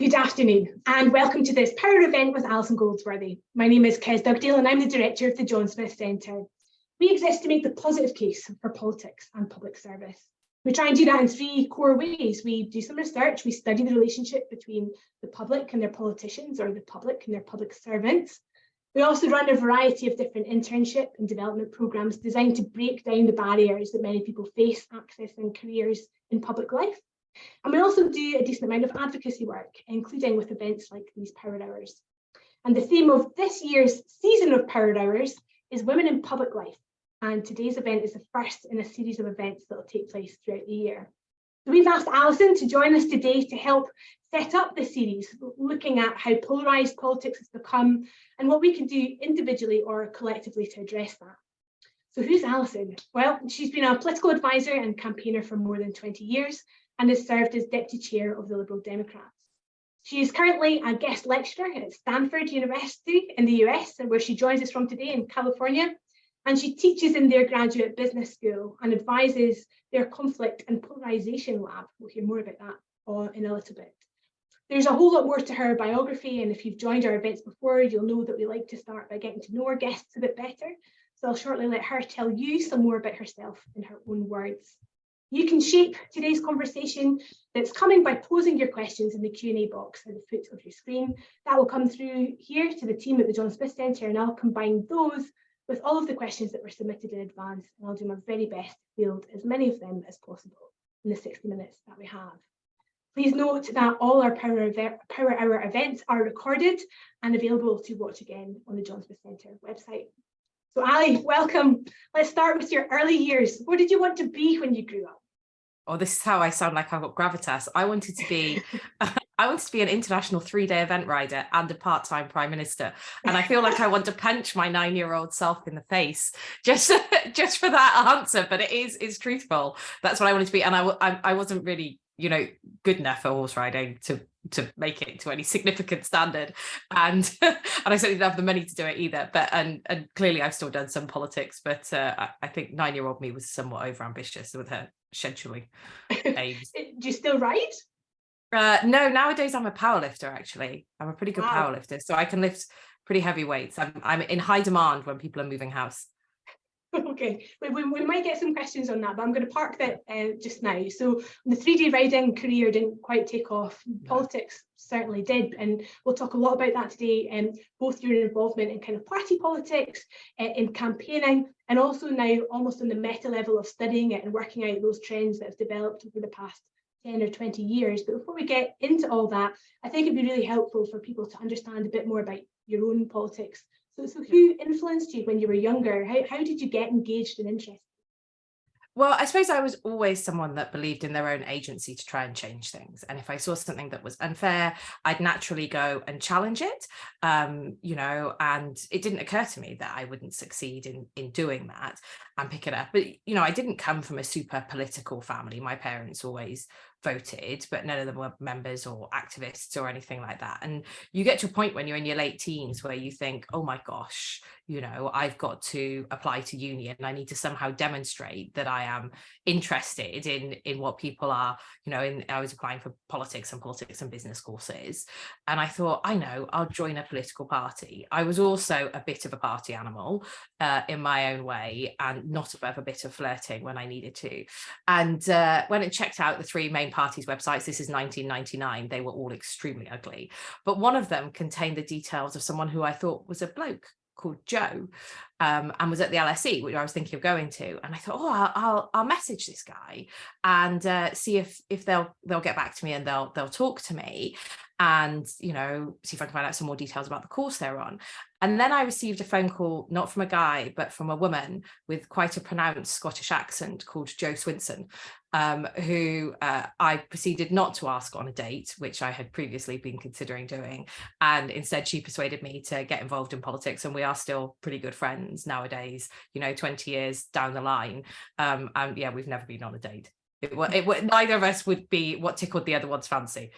Good afternoon and welcome to this Power event with Ali Goldsworthy. My name is Kezia Dugdale and I'm the director of the John Smith Centre. We exist to make the positive case for politics and public service. We try and do that in three core ways. We do some research, we study the relationship between the public and their politicians, or the public and their public servants. We also run a variety of different internship and development programmes designed to break down the barriers that many people face accessing careers in public life. And we also do a decent amount of advocacy work, including with events like these Power Hours. And the theme of this year's season of Power Hours is Women in Public Life. And today's event is the first in a series of events that will take place throughout the year. So we've asked Alison to join us today to help set up the series, looking at how polarised politics has become and what we can do individually or collectively to address that. So who's Alison? Well, she's been a political advisor and campaigner for more than 20 years and has served as deputy chair of the Liberal Democrats. She is currently a guest lecturer at Stanford University in the US, where she joins us from today in California. And she teaches in their graduate business school and advises their conflict and polarisation lab. We'll hear more about that in a little bit. There's a whole lot more to her biography, and if you've joined our events before, you'll know that we like to start by getting to know our guests a bit better. So I'll shortly let her tell you some more about herself in her own words. You can shape today's conversation that's coming by posing your questions in the Q&A box at the foot of your screen. That will come through here to the team at the John Smith Centre, and I'll combine those with all of the questions that were submitted in advance, and I'll do my very best to field as many of them as possible in the 60 minutes that we have. Please note that all our Power Hour events are recorded and available to watch again on the John Smith Centre website. So Ali, welcome. Let's start with your early years. What did you want to be when you grew up? Oh, this is how I sound like I've got gravitas. I wanted to be an international 3-day event rider and a part-time prime minister. And I feel like I want to punch my 9-year-old self in the face just for that answer. But it's truthful. That's what I wanted to be. And I wasn't really, good enough for horse riding to make it to any significant standard. And I certainly didn't have the money to do it either. But and clearly I've still done some politics, but I think 9-year-old me was somewhat overambitious with her scheduling aims. Do you still ride? No, nowadays I'm a powerlifter, actually. I'm a pretty good powerlifter, so I can lift pretty heavy weights. I'm in high demand when people are moving house. Okay, we might get some questions on that, but I'm going to park that just now. So the 3-day riding career didn't quite take off. Politics certainly did, and we'll talk a lot about that today, both your involvement in kind of party politics, in campaigning, and also now almost on the meta level of studying it and working out those trends that have developed over the past 10 or 20 years. But before we get into all that, I think it'd be really helpful for people to understand a bit more about your own politics. So who influenced you when you were younger? How did you get engaged and interested? Well, I suppose I was always someone that believed in their own agency to try and change things. And if I saw something that was unfair, I'd naturally go and challenge it, and it didn't occur to me that I wouldn't succeed in doing that and pick it up. But, I didn't come from a super political family. My parents always voted, but none of them were members or activists or anything like that. And you get to a point when you're in your late teens where you think, oh my gosh, I've got to apply to uni and I need to somehow demonstrate that I am interested in what people are, I was applying for politics and business courses. And I thought, I know, I'll join a political party. I was also a bit of a party animal in my own way, and not above a bit of flirting when I needed to. And when I checked out the 3 main parties' websites, this is 1999, they were all extremely ugly. But one of them contained the details of someone who I thought was a bloke called Joe, and was at the LSE, which I was thinking of going to. And I thought, I'll message this guy and see if they'll get back to me and they'll talk to me, and see if I can find out some more details about the course they're on. And then I received a phone call, not from a guy, but from a woman with quite a pronounced Scottish accent called Jo Swinson, who I proceeded not to ask on a date, which I had previously been considering doing. And instead, she persuaded me to get involved in politics. And we are still pretty good friends nowadays, 20 years down the line. And yeah, we've never been on a date. Neither of us would be what tickled the other one's fancy.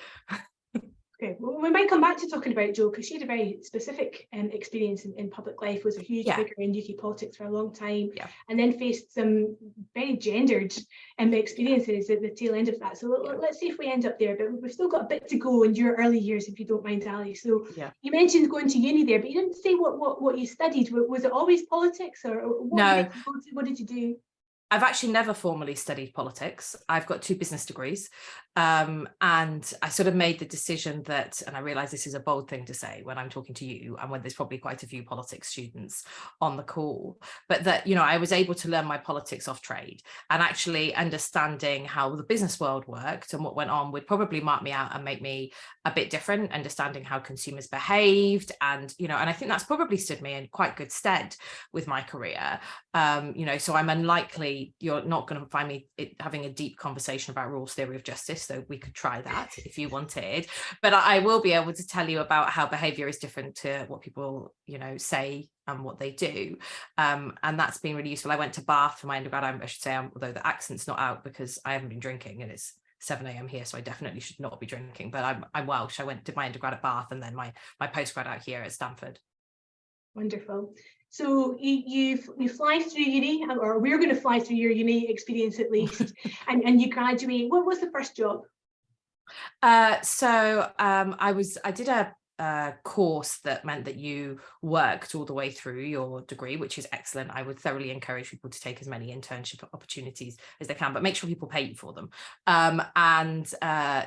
Okay, well, we might come back to talking about Jo, because she had a very specific experience in public life, was a huge figure in UK politics for a long time, and then faced some very gendered experiences at the tail end of that. So let's see if we end up there, but we've still got a bit to go in your early years, if you don't mind, Ali. So you mentioned going to uni there, but you didn't say what you studied. Was it always politics, or what did you do? I've actually never formally studied politics. I've got 2 business degrees. And I sort of made the decision that, and I realize this is a bold thing to say when I'm talking to you and when there's probably quite a few politics students on the call, but that, I was able to learn my politics off trade, and actually understanding how the business world worked and what went on would probably mark me out and make me a bit different, understanding how consumers behaved. And, and I think that's probably stood me in quite good stead with my career. So I'm unlikely, you're not going to find me having a deep conversation about rules theory of justice, though we could try that if you wanted, but I will be able to tell you about how behavior is different to what people, say and what they do. And that's been really useful. I went to Bath for my undergrad, I should say, although the accent's not out because I haven't been drinking and it's 7 a.m. here, so I definitely should not be drinking, but I'm Welsh. I did my undergrad at Bath and then my postgrad out here at Stanford. Wonderful. So you fly through uni, or we're going to fly through your uni experience at least, and you graduate. What was the first job? I did a course that meant that you worked all the way through your degree, which is excellent. I would thoroughly encourage people to take as many internship opportunities as they can, but make sure people pay you for them.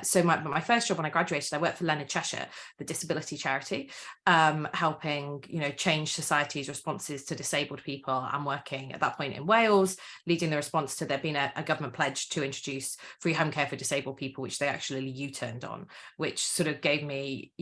So my first job when I graduated, I worked for Leonard Cheshire, the disability charity, helping change society's responses to disabled people. I'm working at that point in Wales, leading the response to there being a government pledge to introduce free home care for disabled people, which they actually U-turned on, which sort of gave me,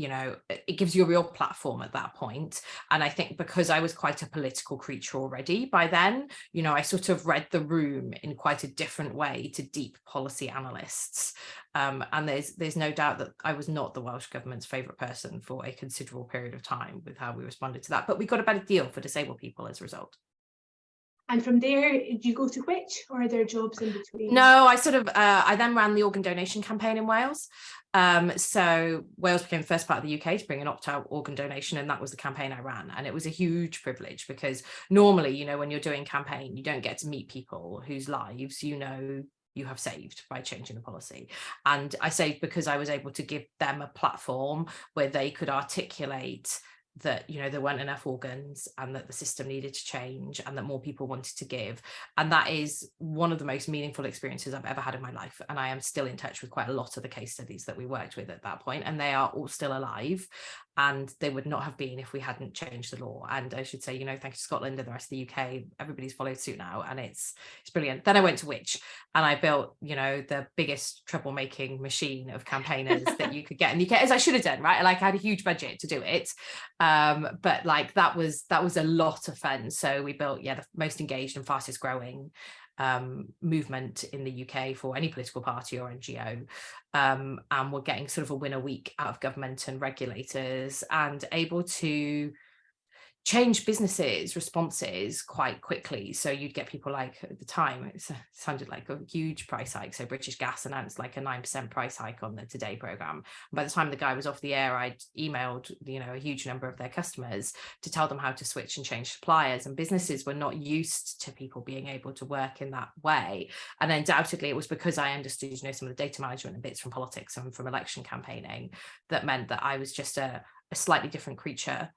it gives you a real platform at that point. And I think because I was quite a political creature already by then, I sort of read the room in quite a different way to deep policy analysts. And there's no doubt that I was not the Welsh government's favourite person for a considerable period of time with how we responded to that. But we got a better deal for disabled people as a result. And from there, did you go to Which, or are there jobs in between? No, I then ran the organ donation campaign in Wales. So Wales became the first part of the UK to bring an opt-out organ donation, and that was the campaign I ran. And it was a huge privilege because normally, when you're doing campaign, you don't get to meet people whose lives you have saved by changing the policy. And I say because I was able to give them a platform where they could articulate that there weren't enough organs and that the system needed to change and that more people wanted to give. And that is one of the most meaningful experiences I've ever had in my life. And I am still in touch with quite a lot of the case studies that we worked with at that point, and they are all still alive, and they would not have been if we hadn't changed the law. And I should say, thank you to Scotland and the rest of the UK, everybody's followed suit now, and it's brilliant. Then I went to Which, and I built the biggest troublemaking machine of campaigners that you could get in the UK, as I should have done, right? I had a huge budget to do it, but that was a lot of fun. So we built the most engaged and fastest growing movement in the UK for any political party or NGO, and we're getting sort of a win a week out of government and regulators, and able to change businesses' responses quite quickly. So you'd get people like, at the time, it sounded like a huge price hike. So British Gas announced like a 9% price hike on the Today programme. By the time the guy was off the air, I'd emailed, a huge number of their customers to tell them how to switch and change suppliers. And businesses were not used to people being able to work in that way. And undoubtedly, it was because I understood, some of the data management and bits from politics and from election campaigning that meant that I was just a slightly different creature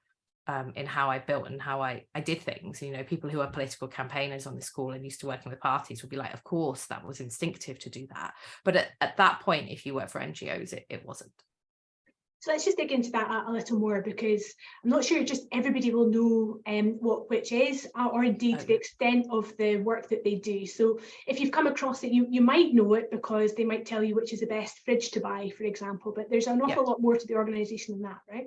in how I built and how I did things. People who are political campaigners on this call and used to working with parties would be like, of course, that was instinctive to do that. But at that point, if you work for NGOs, it wasn't. So let's just dig into that a little more, because I'm not sure just everybody will know what Which is, or indeed the extent of the work that they do. So if you've come across it, you might know it because they might tell you which is the best fridge to buy, for example, but there's an awful lot more to the organisation than that, right?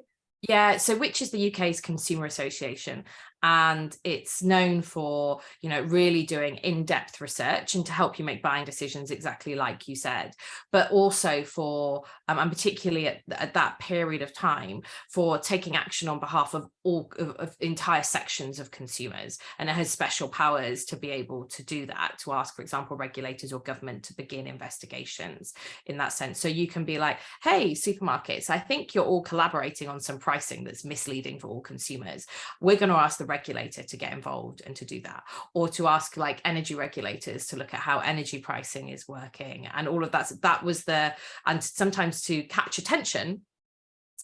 Yeah, so Which is the UK's consumer association, and it's known for, you know, really doing in-depth research and to help you make buying decisions exactly like you said, but also for and particularly at that period of time, for taking action on behalf of all of entire sections of consumers. And it has special powers to be able to do that, to ask, for example, regulators or government to begin investigations in that sense. So you can be like, hey, supermarkets, I think you're all collaborating on some pricing that's misleading for all consumers. We're going to ask the regulator to get involved and to do that, or to ask like energy regulators to look at how energy pricing is working and all of that. That was and sometimes to catch attention,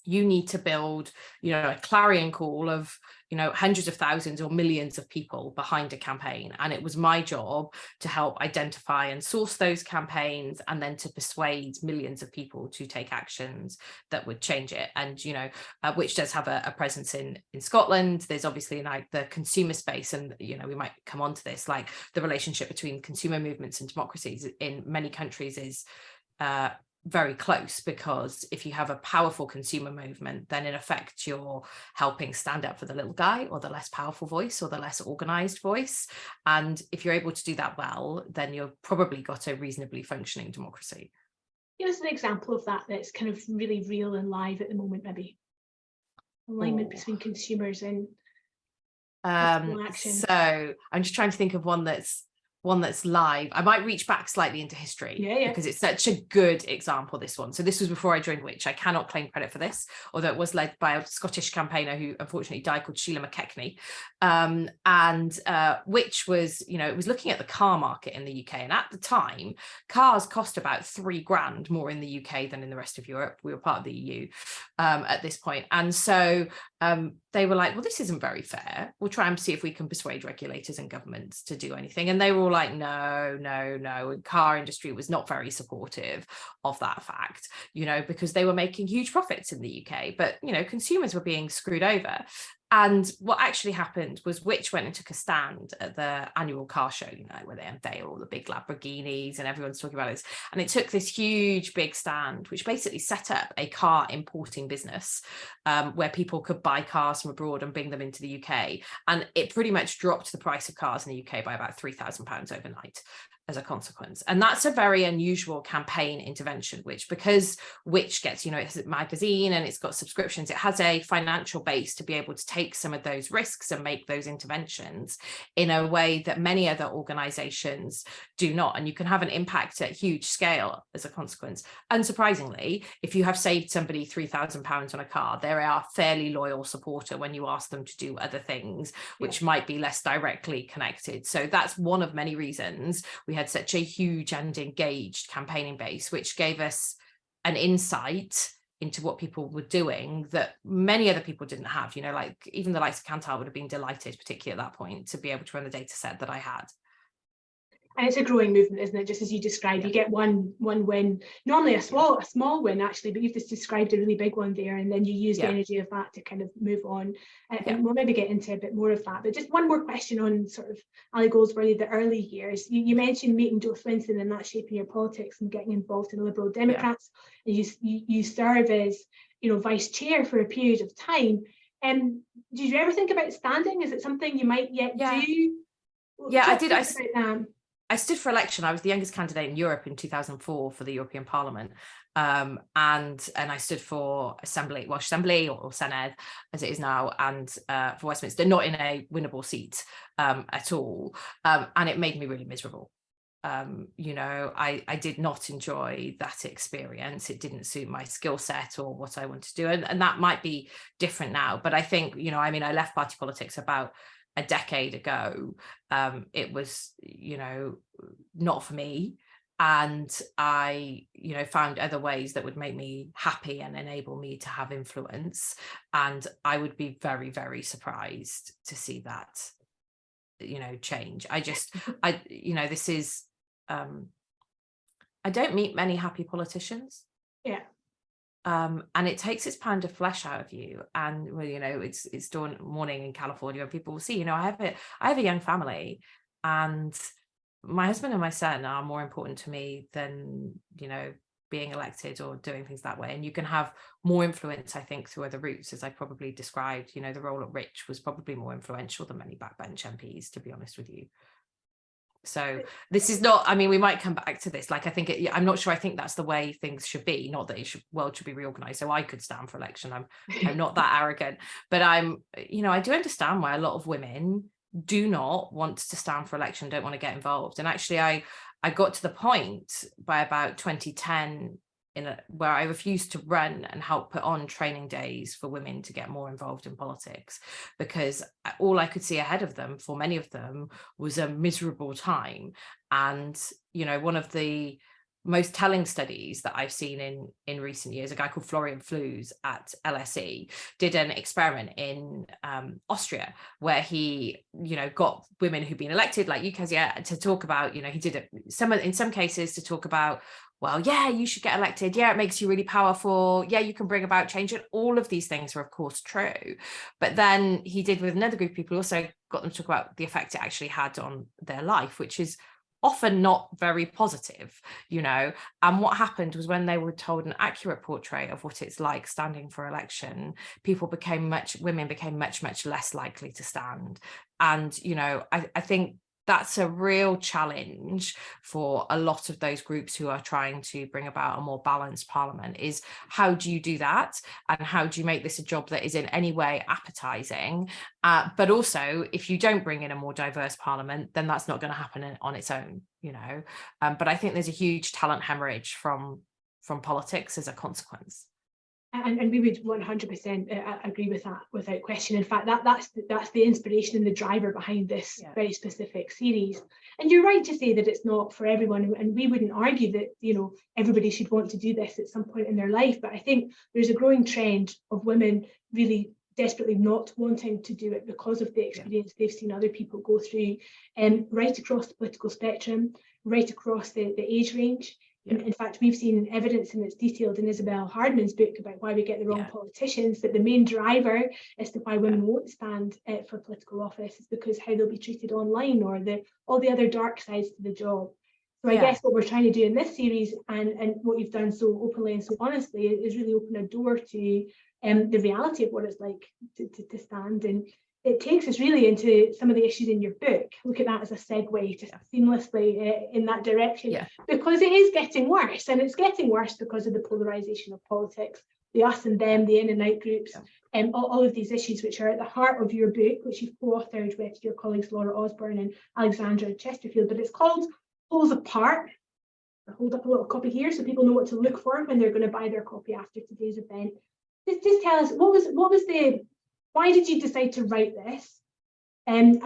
you need to build, you know, a clarion call of, you know, hundreds of thousands or millions of people behind a campaign. And it was my job to help identify and source those campaigns, and then to persuade millions of people to take actions that would change it. And, you know, which does have a presence in Scotland. There's obviously like the consumer space, and, you know, we might come on to this, like the relationship between consumer movements and democracies in many countries is very close, because if you have a powerful consumer movement, then in effect you're helping stand up for the little guy, or the less powerful voice, or the less organized voice. And if you're able to do that well, then you've probably got a reasonably functioning democracy. Give us an example of that that's kind of really real and live at the moment, maybe. Alignment between consumers and action. So I'm just trying to think of one that's live. I might reach back slightly into history, because it's such a good example, this one. So this was before I joined Which. I cannot claim credit for this, although it was led by a Scottish campaigner who unfortunately died, called Sheila McKechnie. Which was, you know, it was looking at the car market in the UK. And at the time, cars cost about £3,000 more in the UK than in the rest of Europe. We were part of the EU at this point. And so they were like, well, this isn't very fair. We'll try and see if we can persuade regulators and governments to do anything. And they were all like, no. And car industry was not very supportive of that fact, you know, because they were making huge profits in the UK, but, you know, consumers were being screwed over. And what actually happened was Which went and took a stand at the annual car show, you know, where they unveil all the big Lamborghinis and everyone's talking about this. And it took this huge big stand, which basically set up a car importing business where people could buy cars from abroad and bring them into the UK. And it pretty much dropped the price of cars in the UK by about £3,000 overnight as a consequence. And that's a very unusual campaign intervention, because Which gets, you know, it's a magazine and it's got subscriptions. It has a financial base to be able to take some of those risks and make those interventions in a way that many other organizations do not. And you can have an impact at huge scale as a consequence. Unsurprisingly, if you have saved somebody £3,000 on a car, they are a fairly loyal supporter when you ask them to do other things, which might be less directly connected. So that's one of many reasons we had such a huge and engaged campaigning base, which gave us an insight into what people were doing that many other people didn't have. You know, like even the likes of Kantar would have been delighted, particularly at that point, to be able to run the data set that I had. And it's a growing movement, isn't it? Just as you described, you get one win, normally a small win actually, but you've just described a really big one there, and then you use the energy of that to kind of move on. And we'll maybe get into a bit more of that. But just one more question on sort of Ali Goldsworthy, the early years. You mentioned meeting Joe Swinson and that shaping your politics and getting involved in the Liberal Democrats. And you serve as, you know, vice chair for a period of time. Did you ever think about standing? Is it something you might yet do? Yeah, I did. I stood for election. I was the youngest candidate in Europe in 2004 for the European Parliament. And I stood for Welsh Assembly or Senedd as it is now, and for Westminster, not in a winnable seat at all. And it made me really miserable. You know, I did not enjoy that experience. It didn't suit my skill set or what I want to do. And that might be different now. But I think, you know, I mean, I left party politics about a decade ago. It was, you know, not for me. And I, you know, found other ways that would make me happy and enable me to have influence. And I would be very, very surprised to see that, you know, change. You know, this is, I don't meet many happy politicians. Yeah. And it takes its pound of flesh out of you. And well, you know, it's dawn morning in California, and people will see, you know, I have a young family, and my husband and my son are more important to me than, you know, being elected or doing things that way. And you can have more influence, I think, through other routes, as I probably described. You know, the role at Rich was probably more influential than many backbench MPs, to be honest with you. So this is not, I mean, we might come back to this. Like, I think I'm not sure. I think that's the way things should be. Not that world should be reorganized so I could stand for election. I'm not that arrogant, but you know, I do understand why a lot of women do not want to stand for election, don't want to get involved. And actually, I got to the point by about 2010 where I refused to run and help put on training days for women to get more involved in politics, because all I could see ahead of them, for many of them, was a miserable time. And, you know, one of the most telling studies that I've seen in recent years, a guy called Florian Flues at LSE did an experiment in Austria, where he, you know, got women who'd been elected, like you, Kezia, to talk about, you know, he did it in some cases to talk about, well, yeah, you should get elected. Yeah, it makes you really powerful. Yeah, you can bring about change. And all of these things are, of course, true. But then he did with another group of people, also got them to talk about the effect it actually had on their life, which is often not very positive, you know. And what happened was, when they were told an accurate portrait of what it's like standing for election, women became much less likely to stand. And, you know, I think that's a real challenge for a lot of those groups who are trying to bring about a more balanced parliament, is how do you do that? And how do you make this a job that is in any way appetizing? But also, if you don't bring in a more diverse parliament, then that's not going to happen on its own, you know. But I think there's a huge talent hemorrhage from politics as a consequence. And we would 100% agree with that without question. In fact, that's the inspiration and the driver behind this very specific series. And you're right to say that it's not for everyone, and we wouldn't argue that, you know, everybody should want to do this at some point in their life. But I think there's a growing trend of women really desperately not wanting to do it because of the experience they've seen other people go through, right across the political spectrum, right across the age range. In fact, we've seen evidence, and it's detailed in Isabel Hardman's book about why we get the wrong politicians, that the main driver as to why women won't stand for political office is because how they'll be treated online, or all the other dark sides to the job. So I guess what we're trying to do in this series, and what you've done so openly and so honestly, is really open a door to the reality of what it's like to stand. And it takes us really into some of the issues in your book. Look at that as a segue, just seamlessly in that direction, because it is getting worse, and it's getting worse because of the polarisation of politics, the us and them, the in and out groups, and all of these issues which are at the heart of your book, which you've co-authored with your colleagues Laura Osborne and Alexandra Chesterfield. But it's called Poles Apart. I'll hold up a little copy here so people know what to look for when they're going to buy their copy after today's event. Just tell us, why did you decide to write this? And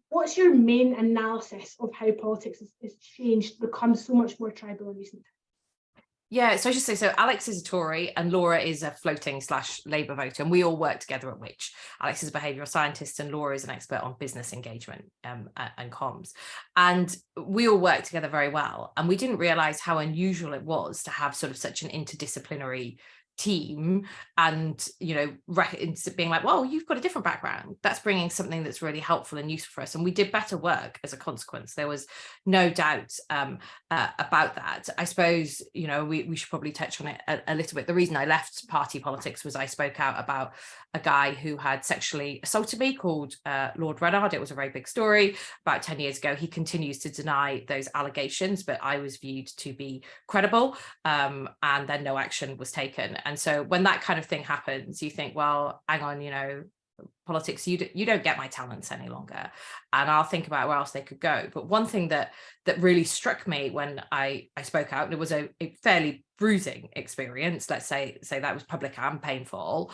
what's your main analysis of how politics has changed, become so much more tribal in recent times? Yeah, so I should say, so Alex is a Tory and Laura is a floating / Labour voter, and we all work together at Which. Alex is a behavioural scientist and Laura is an expert on business engagement and comms. And we all work together very well. And we didn't realise how unusual it was to have sort of such an interdisciplinary team, and, you know, being like, well, you've got a different background, that's bringing something that's really helpful and useful for us, and we did better work as a consequence. There was no doubt about that. I suppose, you know, we should probably touch on it a little bit. The reason I left party politics was I spoke out about a guy who had sexually assaulted me called Lord Runnard. It was a very big story about 10 years ago. He continues to deny those allegations, but I was viewed to be credible, and then no action was taken. And so when that kind of thing happens, you think, well, hang on, you know, politics, you don't get my talents any longer, and I'll think about where else they could go. But one thing that really struck me when I spoke out, and it was a fairly bruising experience, let's say that was public and painful,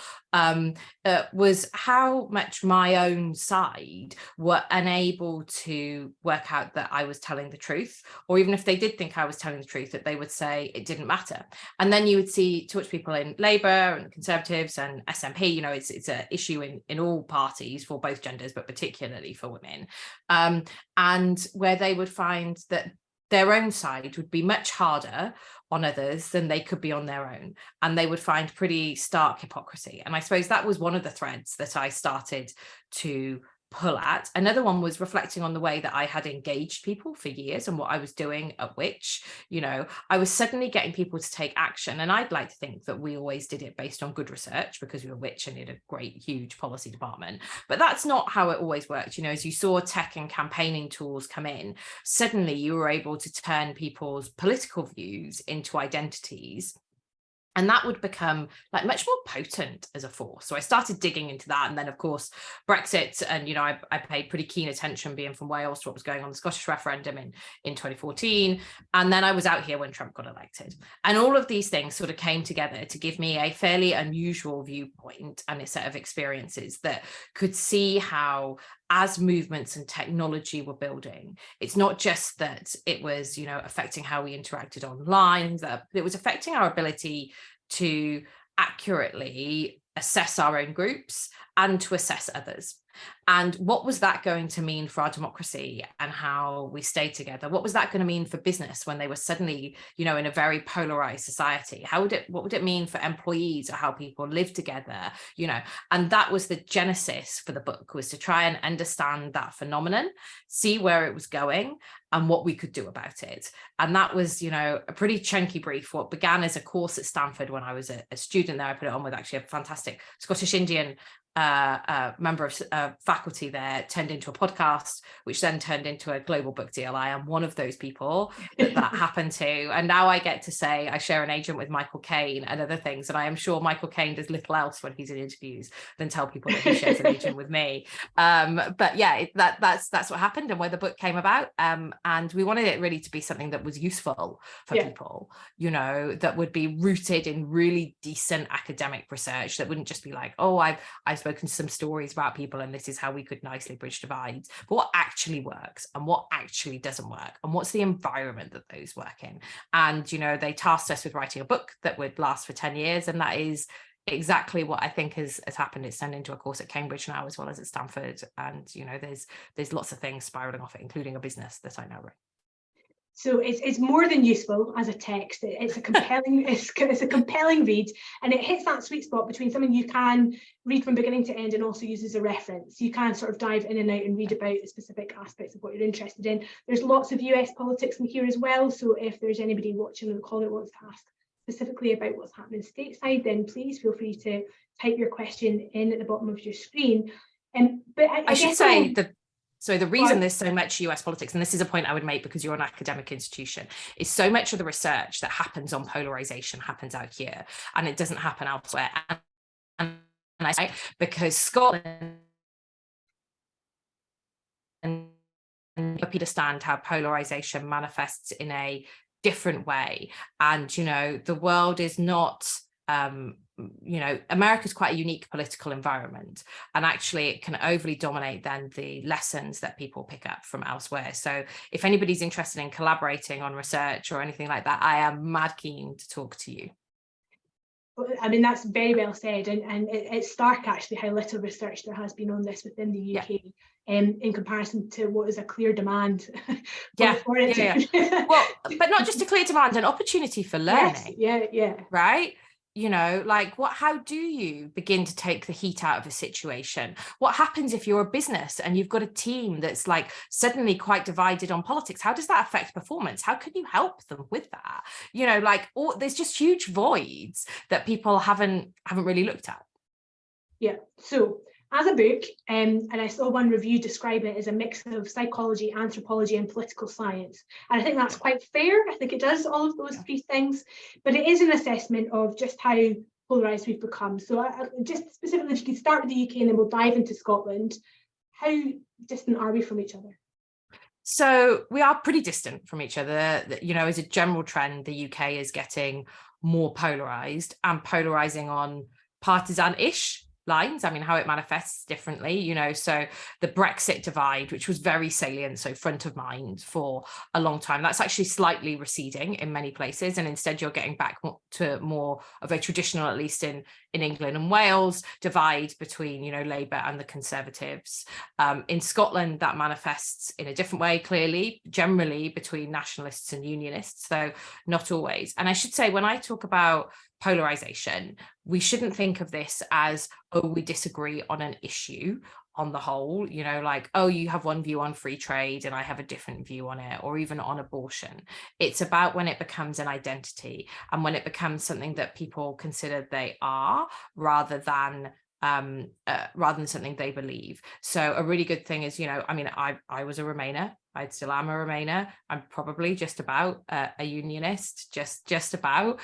was how much my own side were unable to work out that I was telling the truth, or even if they did think I was telling the truth, that they would say it didn't matter. And then you would talk to people in Labour and Conservatives and SNP, you know, it's an issue in all parties for both genders, but particularly for women, and where they would find that their own side would be much harder on others than they could be on their own, and they would find pretty stark hypocrisy. And I suppose that was one of the threads that I started to pull at. Another one was reflecting on the way that I had engaged people for years and what I was doing at which, I was suddenly getting people to take action. And I'd like to think that we always did it based on good research because we were Which and had a great, huge policy department. But that's not how it always worked. As you saw tech and campaigning tools come in, suddenly you were able to turn people's political views into identities. And that would become like much more potent as a force. So I started digging into that. And then, of course, Brexit. And, I paid pretty keen attention being from Wales to what was going on in the Scottish referendum in 2014. And then I was out here when Trump got elected. And all of these things sort of came together to give me a fairly unusual viewpoint and a set of experiences that could see how, as movements and technology were building, it's not just that it was, affecting how we interacted online, that it was affecting our ability to accurately assess our own groups and to assess others. And what was that going to mean for our democracy and how we stay together? What was that going to mean for business when they were suddenly, in a very polarized society? What would it mean for employees or how people live together? And that was the genesis for the book, was to try and understand that phenomenon, see where it was going and what we could do about it. And that was, a pretty chunky brief. What began as a course at Stanford when I was a student there, I put it on with actually a fantastic Scottish Indian member of faculty there, turned into a podcast, which then turned into a global book deal. I am one of those people that happened to. And now I get to say I share an agent with Michael Caine and other things. And I am sure Michael Caine does little else when he's in interviews than tell people that he shares an agent with me. But yeah, that's what happened and where the book came about. And we wanted it really to be something that was useful for people, that would be rooted in really decent academic research, that wouldn't just be like, oh, I've spoken to some stories about people and this is how we could nicely bridge divides, but what actually works and what actually doesn't work and what's the environment that those work in. And they tasked us with writing a book that would last for 10 years, and that is exactly what I think has happened. It's turned into a course at Cambridge now as well as at Stanford, and there's lots of things spiraling off it, including a business that I now run. So it's more than useful as a text. It's a compelling it's a compelling read, and it hits that sweet spot between something you can read from beginning to end and also use as a reference. You can sort of dive in and out and read about the specific aspects of what you're interested in. There's lots of US politics in here as well, so if there's anybody watching on the call that wants to ask specifically about what's happening stateside, then please feel free to type your question in at the bottom of your screen. But I should say So the reason there's so much US politics, and this is a point I would make because you're an academic institution, is so much of the research that happens on polarization happens out here and it doesn't happen elsewhere. And I say because Scotland and understand how polarization manifests in a different way. And, the world is not... America's quite a unique political environment, and actually it can overly dominate then the lessons that people pick up from elsewhere. So if anybody's interested in collaborating on research or anything like that, I am mad keen to talk to you. I mean, that's very well said, and it's stark actually how little research there has been on this within the UK. In comparison to what is a clear demand for it. Well, but not just a clear demand, an opportunity for learning. Yes, right? How do you begin to take the heat out of a situation? What happens if you're a business and you've got a team that's like suddenly quite divided on politics? How does that affect performance? How can you help them with that? There's just huge voids that people haven't really looked at. Yeah. So as a book, and I saw one review describe it as a mix of psychology, anthropology, and political science. And I think that's quite fair. I think it does all of those three things, but it is an assessment of just how polarised we've become. So just specifically, if you could start with the UK and then we'll dive into Scotland. How distant are we from each other? So we are pretty distant from each other. As a general trend, the UK is getting more polarised and polarising on partisan-ish lines. I mean, how it manifests differently, so the Brexit divide, which was very salient, so front of mind for a long time, that's actually slightly receding in many places, and instead you're getting back to more of a traditional, at least in England and Wales, divide between Labour and the Conservatives. In Scotland, that manifests in a different way, clearly, generally between nationalists and unionists, though not always. And I should say, when I talk about polarization, we shouldn't think of this as, oh, we disagree on an issue. on the whole, you know, like, oh, you have one view on free trade and I have a different view on it, or even on abortion. It's about when it becomes an identity and when it becomes something that people consider they are, rather than something they believe. So a really good thing is, you know, I mean, I was a Remainer. I still am a Remainer. I'm probably just about a unionist, just about,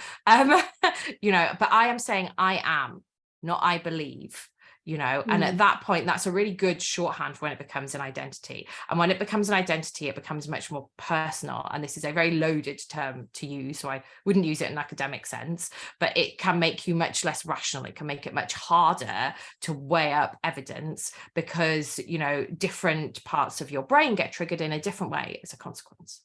you know, but I am saying I am, not I believe, you know, and at that point, that's a really good shorthand for when it becomes an identity. And when it becomes an identity, it becomes much more personal. And this is a very loaded term to use, so I wouldn't use it in an academic sense, but it can make you much less rational. It can make it much harder to weigh up evidence, because, you know, different parts of your brain get triggered in a different way as a consequence.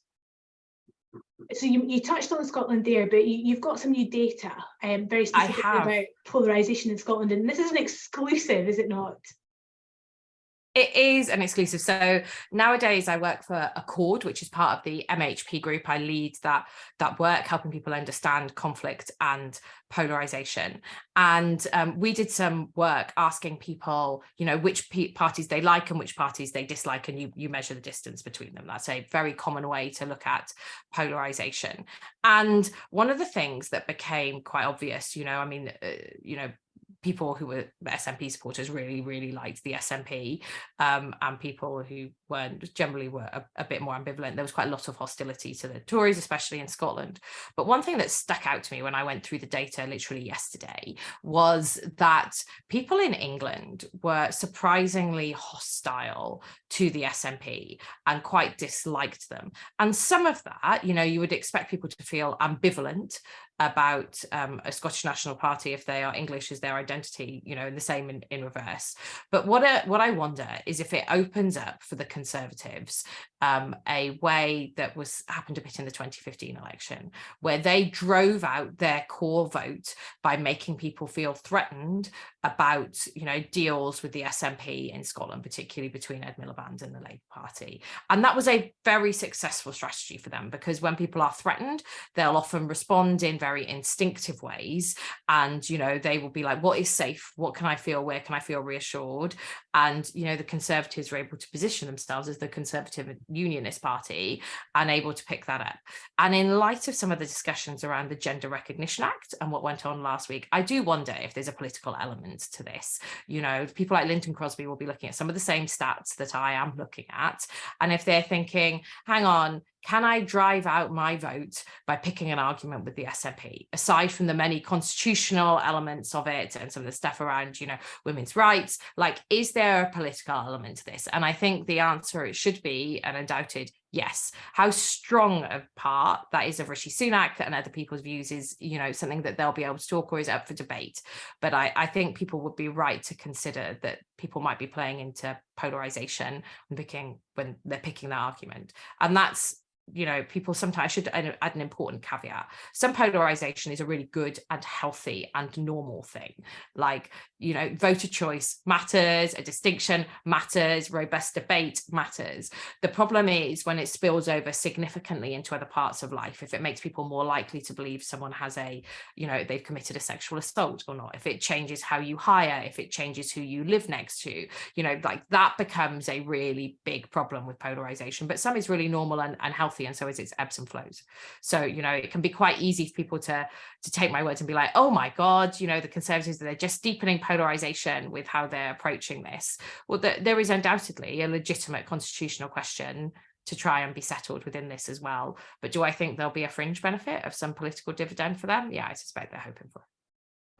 So you touched on Scotland there, but you've got some new data, very specifically about polarisation in Scotland, and this is an exclusive, is it not? It is an exclusive. So nowadays I work for Accord, which is part of the MHP group. I lead that work, helping people understand conflict and polarization. And we did some work asking people, you know, which parties they like and which parties they dislike, and you measure the distance between them. That's a very common way to look at polarization. And one of the things that became quite obvious, you know, I mean, you know, people who were SNP supporters really liked the SNP, and people who weren't generally were a bit more ambivalent. There was quite a lot of hostility to the Tories, especially in Scotland. But one thing that stuck out to me when I went through the data literally yesterday was that people in England were surprisingly hostile to the SNP and quite disliked them. And some of that, you know, you would expect people to feel ambivalent about a Scottish National Party if they are English as their identity, you know, and the same in reverse. But what I wonder is if it opens up for the Conservatives a way that happened a bit in the 2015 election, where they drove out their core vote by making people feel threatened about, you know, deals with the SNP in Scotland, particularly between Ed Miliband and the Labour Party. And that was a very successful strategy for them, because when people are threatened, they'll often respond in very instinctive ways. And, you know, they will be like, what is safe? What can I feel? Where can I feel reassured? And, you know, the Conservatives were able to position themselves as the Conservative Unionist Party and able to pick that up. And in light of some of the discussions around the Gender Recognition Act and what went on last week, I do wonder if there's a political element to this. You know, people like Linton Crosby will be looking at some of the same stats that I am looking at. And if they're thinking, hang on, can I drive out my vote by picking an argument with the SNP, aside from the many constitutional elements of it and some of the stuff around, you know, women's rights? Like, is there a political element to this? And I think the answer, it should be an undoubted yes. How strong a part that is of Rishi Sunak and other people's views is, you know, something that they'll be able to talk, or is up for debate. But I think people would be right to consider that people might be playing into polarization when they're picking that argument. And that's, you know, people sometimes, I should add an important caveat. Some polarization is a really good and healthy and normal thing. Like, you know, voter choice matters, a distinction matters, robust debate matters. The problem is when it spills over significantly into other parts of life, if it makes people more likely to believe someone has they've committed a sexual assault or not, if it changes how you hire, if it changes who you live next to, you know, like that becomes a really big problem with polarization. But some is really normal and healthy, and so is its ebbs and flows. So, you know, it can be quite easy for people to take my words and be like, oh my God, you know, the Conservatives, they're just deepening polarization with how they're approaching this. Well, there is undoubtedly a legitimate constitutional question to try and be settled within this as well. But do I think there'll be a fringe benefit of some political dividend for them? Yeah, I suspect they're hoping for.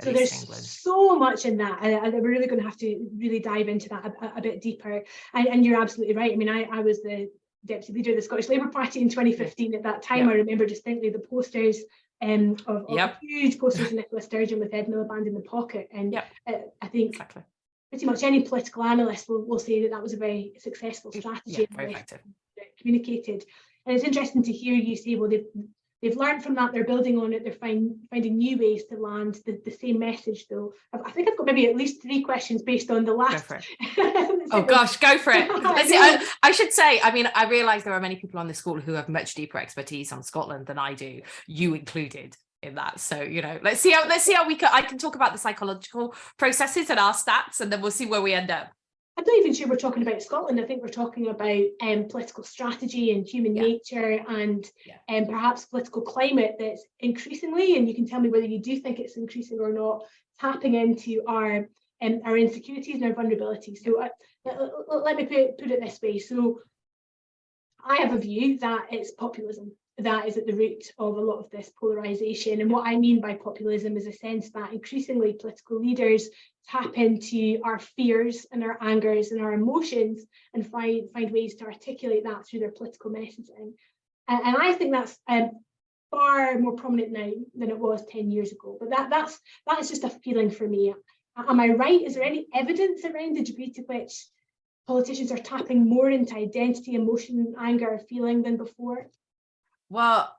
So there's so much in that, and we're really going to have to really dive into that a bit deeper. And you're absolutely right. I mean, I was the deputy leader of the Scottish Labour Party in 2015. At that time, I remember distinctly the posters of huge posters of Nicola Sturgeon with Ed Miliband in the pocket. And I think pretty much any political analyst will say that was a very successful strategy. Very effective. Communicated. And it's interesting to hear you say, well, they've learned from that, they're building on it, they're finding new ways to land the same message, though. I think I've got maybe at least 3 questions based on the last. Go for it. Oh gosh, go for it. Let's see, I should say, I mean, I realise there are many people on this call who have much deeper expertise on Scotland than I do, you included in that. So, you know, let's see how I can talk about the psychological processes and our stats, and then we'll see where we end up. I'm not even sure we're talking about Scotland. I think we're talking about political strategy and human nature and perhaps political climate that's increasingly, and you can tell me whether you do think it's increasing or not, tapping into our insecurities and our vulnerabilities. So let me put it this way. So I have a view that it's populism that is at the root of a lot of this polarisation. And what I mean by populism is a sense that increasingly political leaders tap into our fears and our angers and our emotions and find ways to articulate that through their political messaging. And I think that's far more prominent now than it was 10 years ago. But that is just a feeling for me. Am I right? Is there any evidence around the degree to which politicians are tapping more into identity, emotion, anger, feeling than before? Well,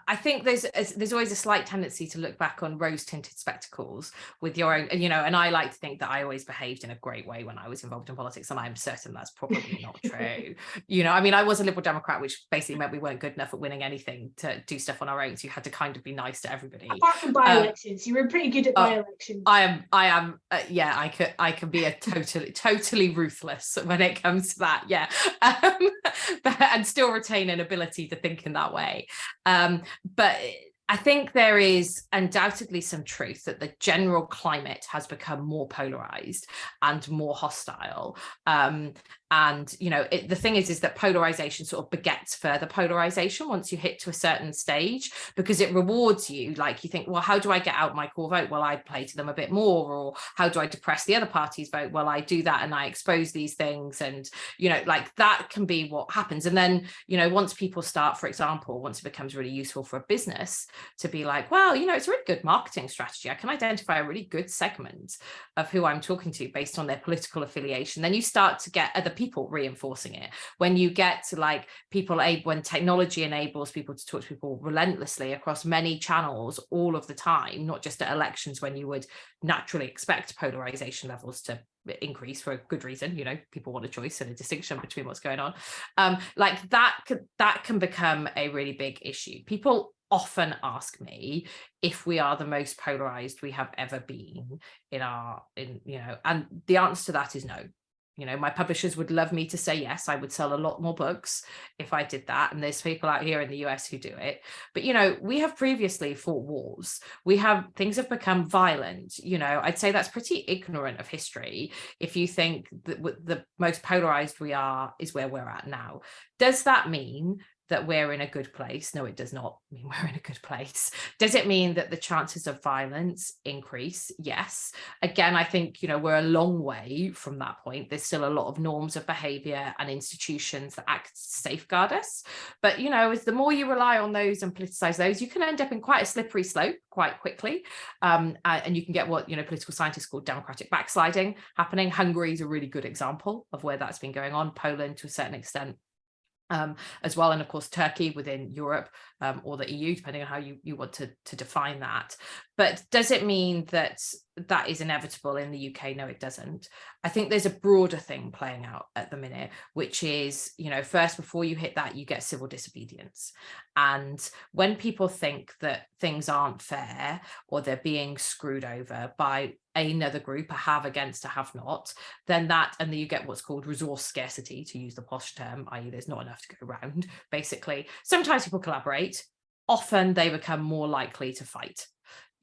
I think there's always a slight tendency to look back on rose-tinted spectacles with your own, and I like to think that I always behaved in a great way when I was involved in politics, and I'm certain that's probably not true. I was a Liberal Democrat, which basically meant we weren't good enough at winning anything to do stuff on our own, so you had to kind of be nice to everybody. Apart from by-elections, you were pretty good at by-elections. I am. I can be a totally ruthless when it comes to that. Yeah, and still retain an ability to think in that way. But I think there is undoubtedly some truth that the general climate has become more polarized and more hostile. The thing is that polarization sort of begets further polarization once you hit to a certain stage, because it rewards you. Like, you think, well, how do I get out my core vote? Well, I play to them a bit more. Or how do I depress the other party's vote? Well, I do that and I expose these things. And, that can be what happens. And then, once people start, for example, once it becomes really useful for a business to be like, well, it's a really good marketing strategy. I can identify a really good segment of who I'm talking to based on their political affiliation. Then you start to get other people reinforcing it. When you get to when technology enables people to talk to people relentlessly across many channels all of the time, not just at elections when you would naturally expect polarization levels to increase for a good reason. People want a choice and a distinction between what's going on. That can become a really big issue. People often ask me if we are the most polarized we have ever been and the answer to that is no. My publishers would love me to say yes, I would sell a lot more books if I did that. And there's people out here in the US who do it. But, we have previously fought wars. Things have become violent. I'd say that's pretty ignorant of history if you think that the most polarized we are is where we're at now. Does that mean that we're in a good place? No, it does not mean we're in a good place. Does it mean that the chances of violence increase? Yes. Again, I think, we're a long way from that point. There's still a lot of norms of behavior and institutions that act to safeguard us. But, as the more you rely on those and politicize those, you can end up in quite a slippery slope quite quickly. And you can get what, political scientists call democratic backsliding happening. Hungary is a really good example of where that's been going on. Poland to a certain extent. As well, and of course Turkey within Europe or the EU, depending on how you want to define that. But does it mean that is inevitable in the UK? No, it doesn't. I think there's a broader thing playing out at the minute, which is, first, before you hit that, you get civil disobedience. And when people think that things aren't fair or they're being screwed over by another group, a have against a have not, then you get what's called resource scarcity, to use the posh term, i.e. there's not enough to go around, basically. Sometimes people collaborate, often they become more likely to fight.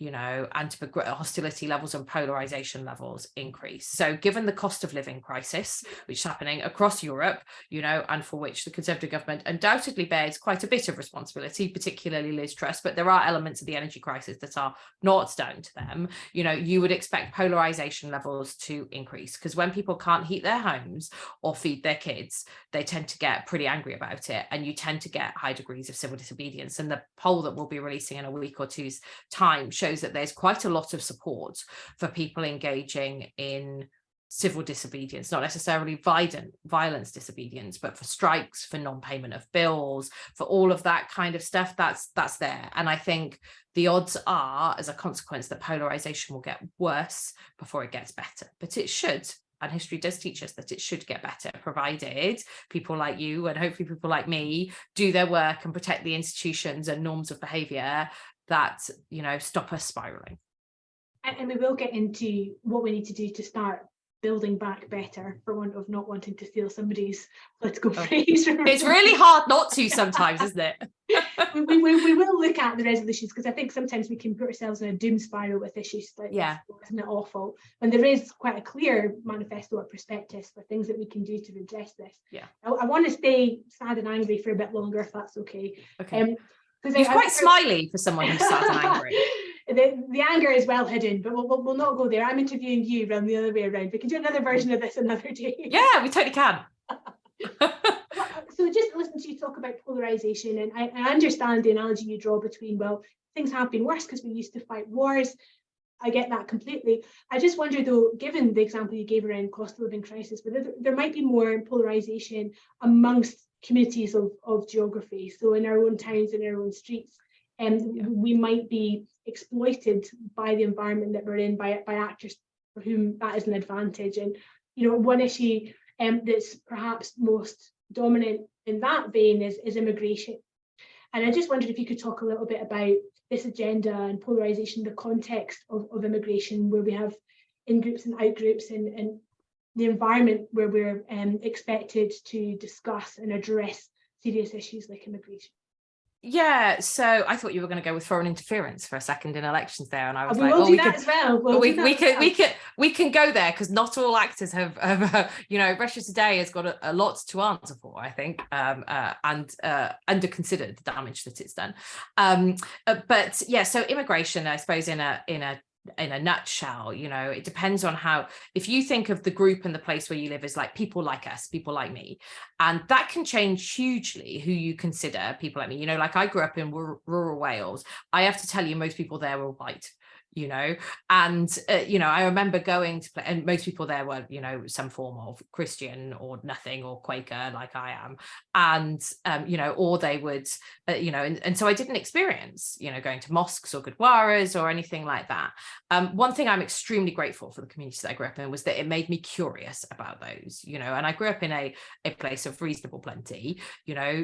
And hostility levels and polarization levels increase. So given the cost of living crisis, which is happening across Europe, and for which the Conservative government undoubtedly bears quite a bit of responsibility, particularly Liz Truss, but there are elements of the energy crisis that are not down to them, you would expect polarization levels to increase, because when people can't heat their homes or feed their kids, they tend to get pretty angry about it, and you tend to get high degrees of civil disobedience. And the poll that we'll be releasing in a week or two's time shows that there's quite a lot of support for people engaging in civil disobedience, not necessarily violence disobedience, but for strikes, for non-payment of bills, for all of that kind of stuff. That's there. And I think the odds are, as a consequence, that polarization will get worse before it gets better. But it should. And history does teach us that it should get better, provided people like you and hopefully people like me do their work and protect the institutions and norms of behavior that, stop us spiraling. And we will get into what we need to do to start building back better, for want of not wanting to steal somebody's political phrase. It's really hard not to sometimes, isn't it? we will look at the resolutions, because I think sometimes we can put ourselves in a doom spiral with issues like this, isn't it awful? When there is quite a clear manifesto or prospectus for things that we can do to redress this. Yeah. I want to stay sad and angry for a bit longer, if that's okay. Okay. You're quite smiley for someone who's sad and angry. The anger is well hidden, but we'll not go there. I'm interviewing you rather than the other way around. We can do another version of this another day. Yeah, we totally can. So just listen to you talk about polarisation, and I understand the analogy you draw between, well, things have been worse because we used to fight wars. I get that completely. I just wonder, though, given the example you gave around cost of living crisis, whether there might be more polarisation amongst communities of geography. So in our own towns, in our own streets, we might be exploited by the environment that we're in, by actors for whom that is an advantage. And one issue that's perhaps most dominant in that vein is immigration. And I just wondered if you could talk a little bit about this agenda and polarisation, the context of immigration, where we have in-groups and out-groups, and the environment where we're expected to discuss and address serious issues like immigration. Yeah, so I thought you were going to go with foreign interference for a second in elections there, and I was like, we can go there, because not all actors have Russia Today has got a lot to answer for, I think, and under considered the damage that it's done. But yeah, so immigration, I suppose, in a nutshell, it depends on how, if you think of the group and the place where you live as like people like us, people like me, and that can change hugely who you consider people like me. Like I grew up in rural Wales. I have to tell you, most people there were white. And I remember going to play, and most people there were some form of Christian or nothing, or Quaker like I am, and or they would and so I didn't experience going to mosques or gurdwaras or anything like that. One thing I'm extremely grateful for the community that I grew up in was that it made me curious about those, and I grew up in a place of reasonable plenty,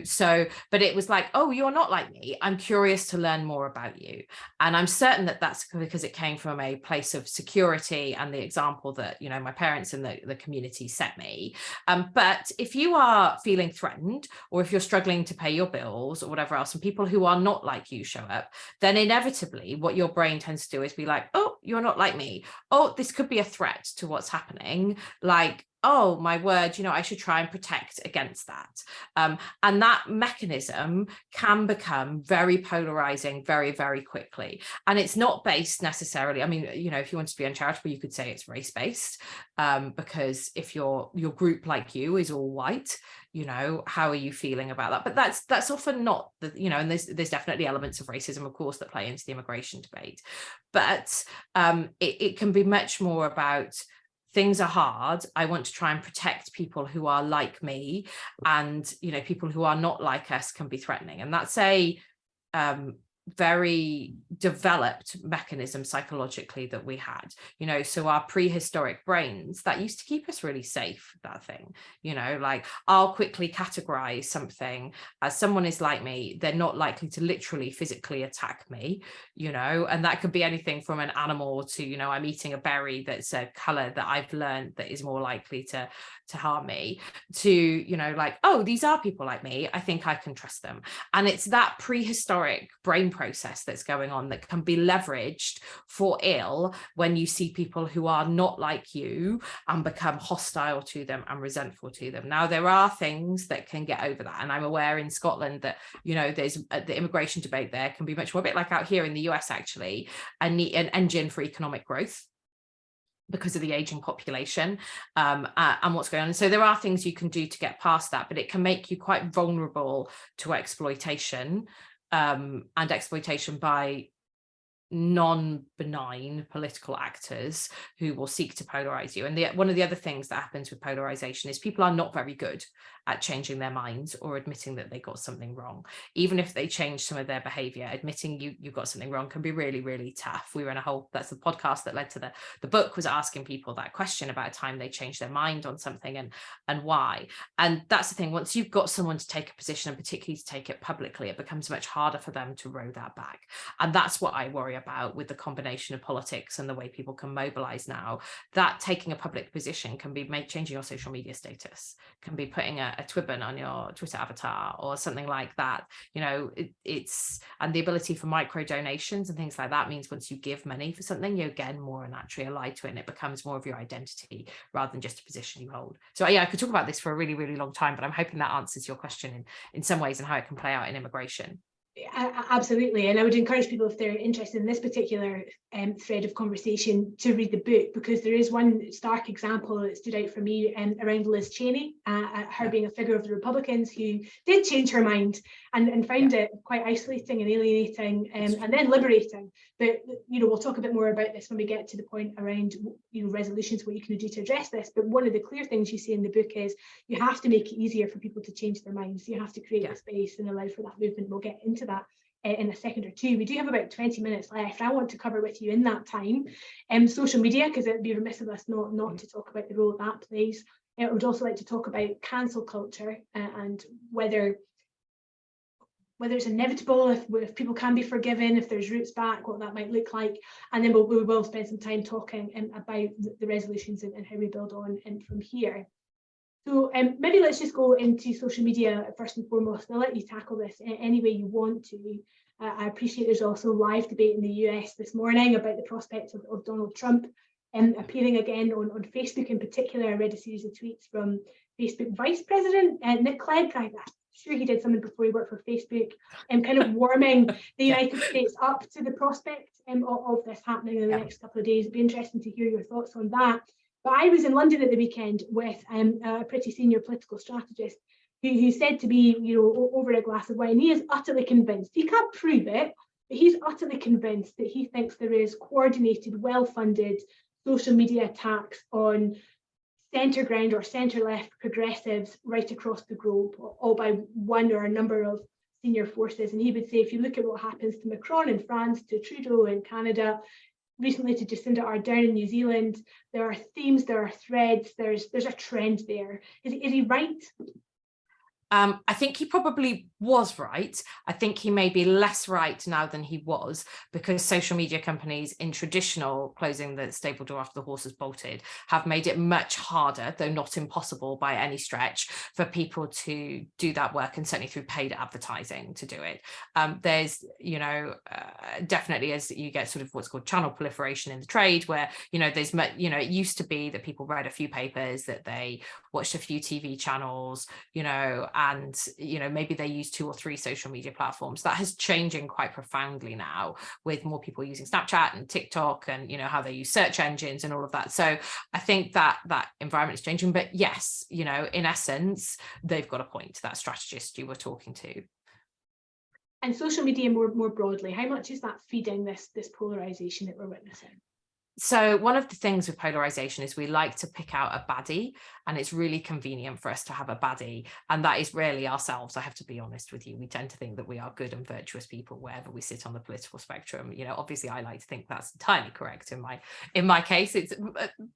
so, but it was like, oh, you're not like me, I'm curious to learn more about you. And I'm certain that that's because it came from a place of security and the example that my parents and the community set me. But if you are feeling threatened, or if you're struggling to pay your bills or whatever else, and people who are not like you show up, then inevitably what your brain tends to do is be like, oh, you're not like me, oh, this could be a threat to what's happening, like, oh my word, I should try and protect against that. And that mechanism can become very polarizing very, very quickly. And it's not based necessarily, I mean, if you want to be uncharitable, you could say it's race-based, because if your group like you is all white, how are you feeling about that? But that's often not the, and there's definitely elements of racism, of course, that play into the immigration debate. But it can be much more about, things are hard, I want to try and protect people who are like me, and people who are not like us can be threatening. And that's a very developed mechanism psychologically that we had, so our prehistoric brains, that used to keep us really safe, that thing, like, I'll quickly categorize something as someone is like me, they're not likely to literally physically attack me, and that could be anything from an animal to, I'm eating a berry that's a color that I've learned that is more likely to harm me, to, like, oh, these are people like me, I think I can trust them. And it's that prehistoric brain process that's going on that can be leveraged for ill when you see people who are not like you and become hostile to them and resentful to them. Now, there are things that can get over that, and I'm aware in Scotland that there's the immigration debate there can be much more, a bit like out here in the US actually, an engine for economic growth because of the aging population, and what's going on. So there are things you can do to get past that, but it can make you quite vulnerable to exploitation, and exploitation by non-benign political actors who will seek to polarize you. And one of the other things that happens with polarization is people are not very good at changing their minds or admitting that they got something wrong. Even if they change some of their behavior, admitting you got something wrong can be really, really tough. We were in a whole, that's the podcast that led to the book, was asking people that question about a time they changed their mind on something and why. And that's the thing, once you've got someone to take a position, and particularly to take it publicly, it becomes much harder for them to row that back. And that's what I worry about with the combination of politics and the way people can mobilize now, that taking a public position can be changing your social media status, can be putting a ribbon on your Twitter avatar or something like that. You know, it's and the ability for micro donations and things like that means once you give money for something, you're again more naturally allied to it, and it becomes more of your identity rather than just a position you hold. So yeah, I could talk about this for a really, really long time, but I'm hoping that answers your question in some ways and how it can play out in immigration. Absolutely, and I would encourage people, if they're interested in this particular thread of conversation, to read the book, because there is one stark example that stood out for me around Liz Cheney, her being a figure of the Republicans who did change her mind and found it quite isolating and alienating, and then liberating. But we'll talk a bit more about this when we get to the point around resolutions, what you can do to address this. But one of the clear things you say in the book is you have to make it easier for people to change their minds. You have to create a space and allow for that movement. We'll get into that in a second or two. We do have about 20 minutes left. I want to cover with you in that time social media, because it'd be remiss of us not to talk about the role that plays. I would also like to talk about cancel culture and whether it's inevitable, if people can be forgiven, if there's roots back, what that might look like. And then we will spend some time talking about the resolutions and how we build on from here. So maybe let's just go into social media first and foremost. I'll let you tackle this any way you want to. I appreciate there's also live debate in the US this morning about the prospects of Donald Trump appearing again on Facebook in particular. I read a series of tweets from Facebook Vice President Nick Clegg. I'm sure he did something before he worked for Facebook, and kind of warming the United States up to the prospect of this happening in the next couple of days. It'd be interesting to hear your thoughts on that. But I was in London at the weekend with a pretty senior political strategist who said to me, over a glass of wine, he is utterly convinced. He can't prove it, but he's utterly convinced that he thinks there is coordinated, well-funded social media attacks on centre ground or centre-left progressives right across the globe, all by one or a number of senior forces. And he would say, if you look at what happens to Macron in France, to Trudeau in Canada, recently to Jacinda Ardern in New Zealand, there are themes, there are threads, there's a trend there. Is he right? I think he probably was right. I think he may be less right now than he was, because social media companies in traditional closing the stable door after the horse has bolted have made it much harder, though not impossible by any stretch, for people to do that work, and certainly through paid advertising to do it. There's, definitely, as you get sort of what's called channel proliferation in the trade, where, there's, it used to be that people read a few papers, that they watched a few TV channels, and maybe they use 2 or 3 social media platforms. That has changing quite profoundly now, with more people using Snapchat and TikTok, and how they use search engines and all of that. So I think that environment is changing. But yes, in essence, they've got a point, that strategist you were talking to. And social media more broadly, how much is that feeding this polarization that we're witnessing? So one of the things with polarization is we like to pick out a baddie, and it's really convenient for us to have a baddie, and that is rarely ourselves. I have to be honest with you. We tend to think that we are good and virtuous people wherever we sit on the political spectrum. Obviously I like to think that's entirely correct in my case. It's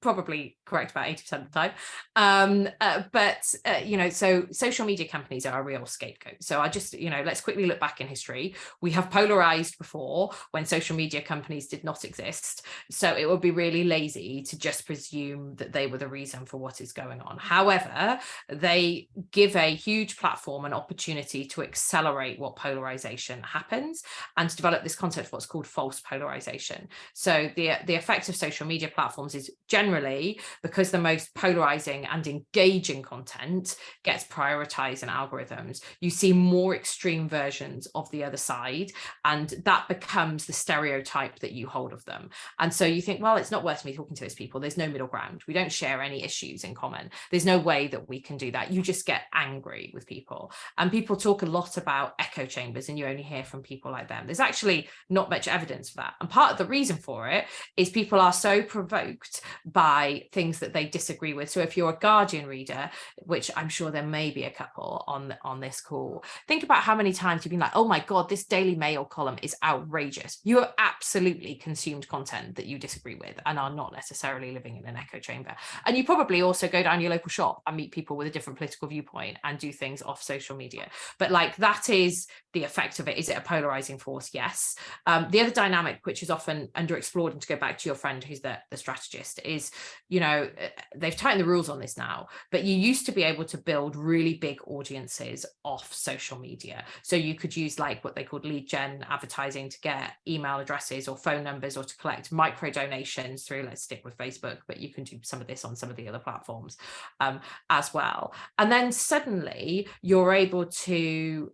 probably correct about 80% of the time. So social media companies are a real scapegoat. So I just, let's quickly look back in history. We have polarized before when social media companies did not exist. So it would be really lazy to just presume that they were the reason for what is going on. However, they give a huge platform and opportunity to accelerate what polarization happens, and to develop this concept of what's called false polarization. So the effect of social media platforms is generally, because the most polarizing and engaging content gets prioritized in algorithms, you see more extreme versions of the other side, and that becomes the stereotype that you hold of them. And so you think, well, it's not worth me talking to those people. There's no middle ground. We don't share any issues in common. There's no way that we can do that. You just get angry with people. And people talk a lot about echo chambers, and you only hear from people like them. There's actually not much evidence for that. And part of the reason for it is people are so provoked by things that they disagree with. So if you're a Guardian reader, which I'm sure there may be a couple on this call, think about how many times you've been like, oh my God, this Daily Mail column is outrageous. You have absolutely consumed content that you disagree disagree with and are not necessarily living in an echo chamber. And you probably also go down your local shop and meet people with a different political viewpoint and do things off social media. But like, that is the effect of it. Is it a polarizing force? Yes. The other dynamic, which is often underexplored, and to go back to your friend who's the strategist, is, you know, they've tightened the rules on this now, but you used to be able to build really big audiences off social media. So you could use like what they called lead gen advertising to get email addresses or phone numbers, or to collect micro donations through, let's stick with Facebook, but you can do some of this on some of the other platforms as well. And then suddenly you're able to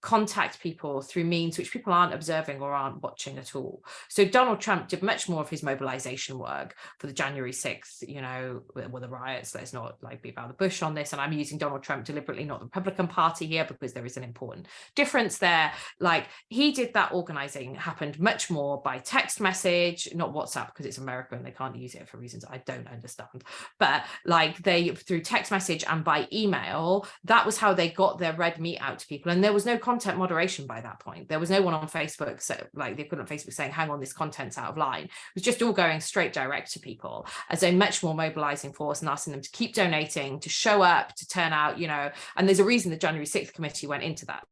contact people through means which people aren't observing or aren't watching at all. So Donald Trump did much more of his mobilization work for the January 6th, you know, well, the riots. Let's not like be about the bush on this. And I'm using Donald Trump deliberately, not the Republican Party here, because there is an important difference there. Like, he did that organizing happened much more by text message, not WhatsApp, because it's America and they can't use it for reasons I don't understand. But like, they through text message and by email, that was how they got their red meat out to people. And there was no content moderation by that point. There was no one on Facebook, so like they couldn't Facebook saying, hang on, this content's out of line. It was just all going straight direct to people as a much more mobilizing force, and asking them to keep donating, to show up, to turn out, you know. And there's a reason the January 6th committee went into that.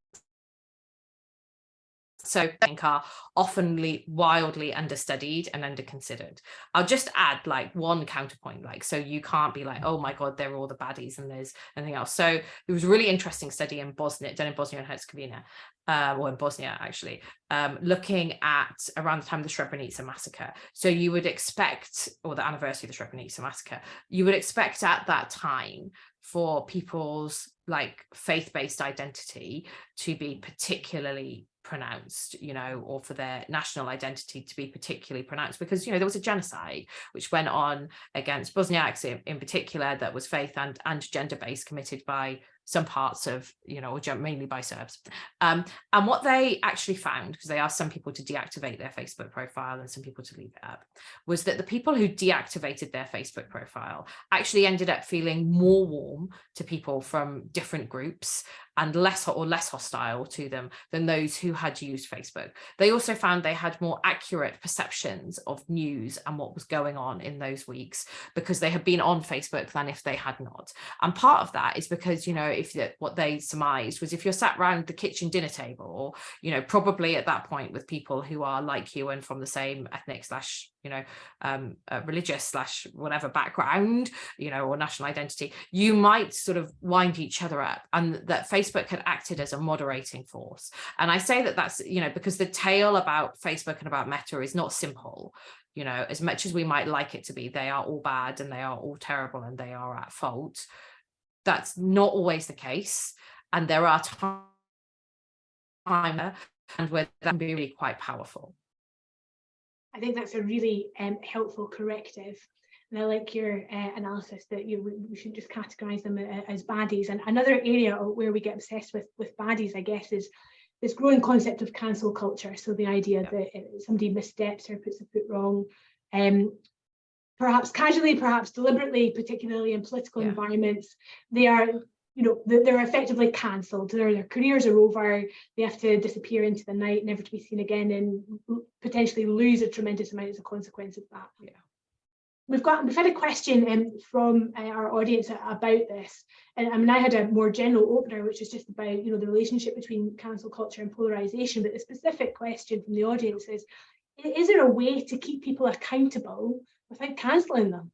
So I think are often wildly understudied and underconsidered. I'll just add like one counterpoint, like, so you can't be like, oh my God, they're all the baddies and there's anything else. So there was a really interesting study in Bosnia, done in Bosnia and Herzegovina, or in Bosnia actually, looking at around the time of the Srebrenica massacre. So you would expect, or the anniversary of the Srebrenica massacre, you would expect at that time for people's like faith-based identity to be particularly pronounced, you know, or for their national identity to be particularly pronounced, because, you know, there was a genocide which went on against Bosniaks in particular, that was faith and gender-based, committed by some parts of, you know, or mainly by Serbs. And what they actually found, because they asked some people to deactivate their Facebook profile and some people to leave it up, was that the people who deactivated their Facebook profile actually ended up feeling more warm to people from different groups and less hostile to them than those who had used Facebook. They also found they had more accurate perceptions of news and what was going on in those weeks because they had been on Facebook than if they had not. And part of that is because, you know, what they surmised was if you're sat around the kitchen dinner table, you know, probably at that point with people who are like you and from the same ethnic / you know, religious / whatever background, you know, or national identity, you might sort of wind each other up, and that Facebook had acted as a moderating force. And I say that that's, you know, because the tale about Facebook and about Meta is not simple. You know, as much as we might like it to be, they are all bad and they are all terrible and they are at fault. That's not always the case. And there are times and where that can be really quite powerful. I think that's a really helpful corrective. And I like your analysis that we should just categorize them as baddies. And another area where we get obsessed with baddies, I guess, is this growing concept of cancel culture. So the idea that somebody missteps or puts a foot wrong, perhaps casually, perhaps deliberately, particularly in political environments, they are, you know, they're effectively cancelled. Their careers are over. They have to disappear into the night, never to be seen again, and potentially lose a tremendous amount as a consequence of that. Yeah. We've had a question from our audience about this, and I mean, I had a more general opener, which is just about, you know, the relationship between cancel culture and polarization. But the specific question from the audience is there a way to keep people accountable without cancelling them?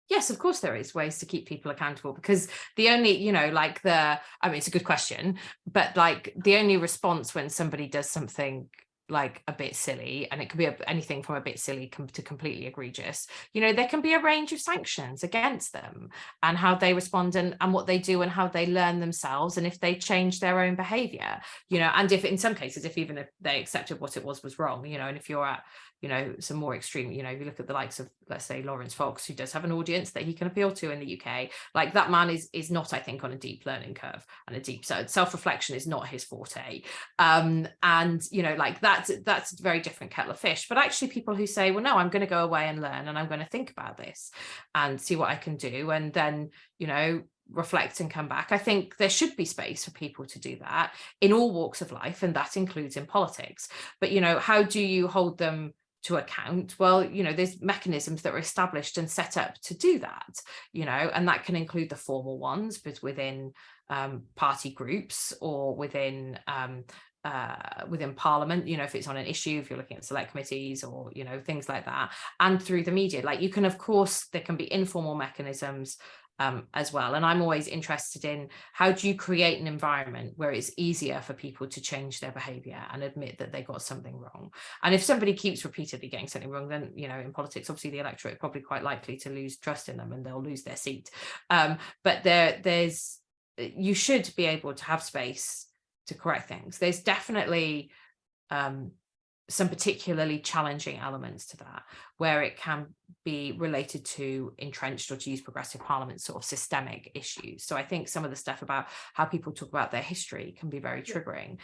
Yes, of course there is ways to keep people accountable, because the only, you know, like I mean, it's a good question, but like the only response when somebody does something like a bit silly, and it could be anything from a bit silly to completely egregious, you know, there can be a range of sanctions against them, and how they respond and what they do and how they learn themselves, and if they change their own behavior, you know, and if in some cases, if they accepted what it was wrong, you know, and if you're at, you know, some more extreme, you know, if you look at the likes of, let's say, Lawrence Fox, who does have an audience that he can appeal to in the UK, like that man is not, I think, on a deep learning curve, and a deep self-reflection is not his forte. And, you know, like that's a very different kettle of fish. But actually people who say, well, no, I'm going to go away and learn, and I'm going to think about this and see what I can do, and then, you know, reflect and come back. I think there should be space for people to do that in all walks of life, and that includes in politics. But, you know, how do you hold them to account, well, there's mechanisms that are established and set up to do that, and that can include the formal ones, but within party groups or within Parliament, if it's on an issue, if you're looking at select committees or, things like that, and through the media. Like, you can, of course, there can be informal mechanisms as well. And I'm always interested in, how do you create an environment where it's easier for people to change their behavior and admit that they got something wrong? And if somebody keeps repeatedly getting something wrong, then, in politics, obviously the electorate are probably quite likely to lose trust in them and they'll lose their seat. But you should be able to have space to correct things. There's definitely some particularly challenging elements to that, where it can be related to entrenched, or to use progressive parliament, sort of systemic issues. So I think some of the stuff about how people talk about their history can be very triggering.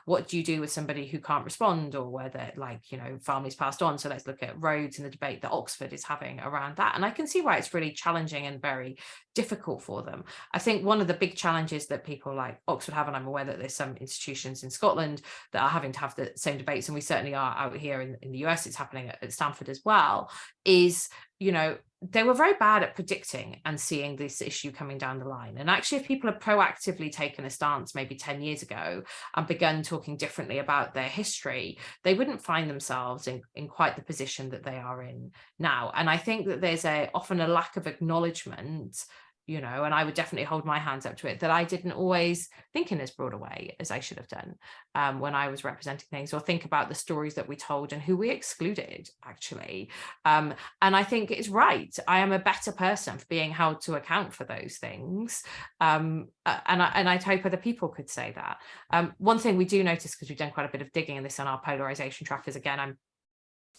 What do you do with somebody who can't respond, or where they're families passed on? So let's look at roads and the debate that Oxford is having around that. And I can see why it's really challenging and very difficult for them. I think one of the big challenges that people like Oxford have, and I'm aware that there's some institutions in Scotland that are having to have the same debates, and we certainly are out here in the US, it's happening at Stanford as well, is, they were very bad at predicting and seeing this issue coming down the line. And actually, if people had proactively taken a stance maybe 10 years ago and begun talking differently about their history, they wouldn't find themselves in quite the position that they are in now. And I think that there's often a lack of acknowledgement, and I would definitely hold my hands up to it, that I didn't always think in as broad a way as I should have done when I was representing things, or think about the stories that we told and who we excluded, actually. And I think it's right. I am a better person for being held to account for those things. And I'd hope other people could say that. One thing we do notice, because we've done quite a bit of digging in this on our polarisation trackers, again, it'll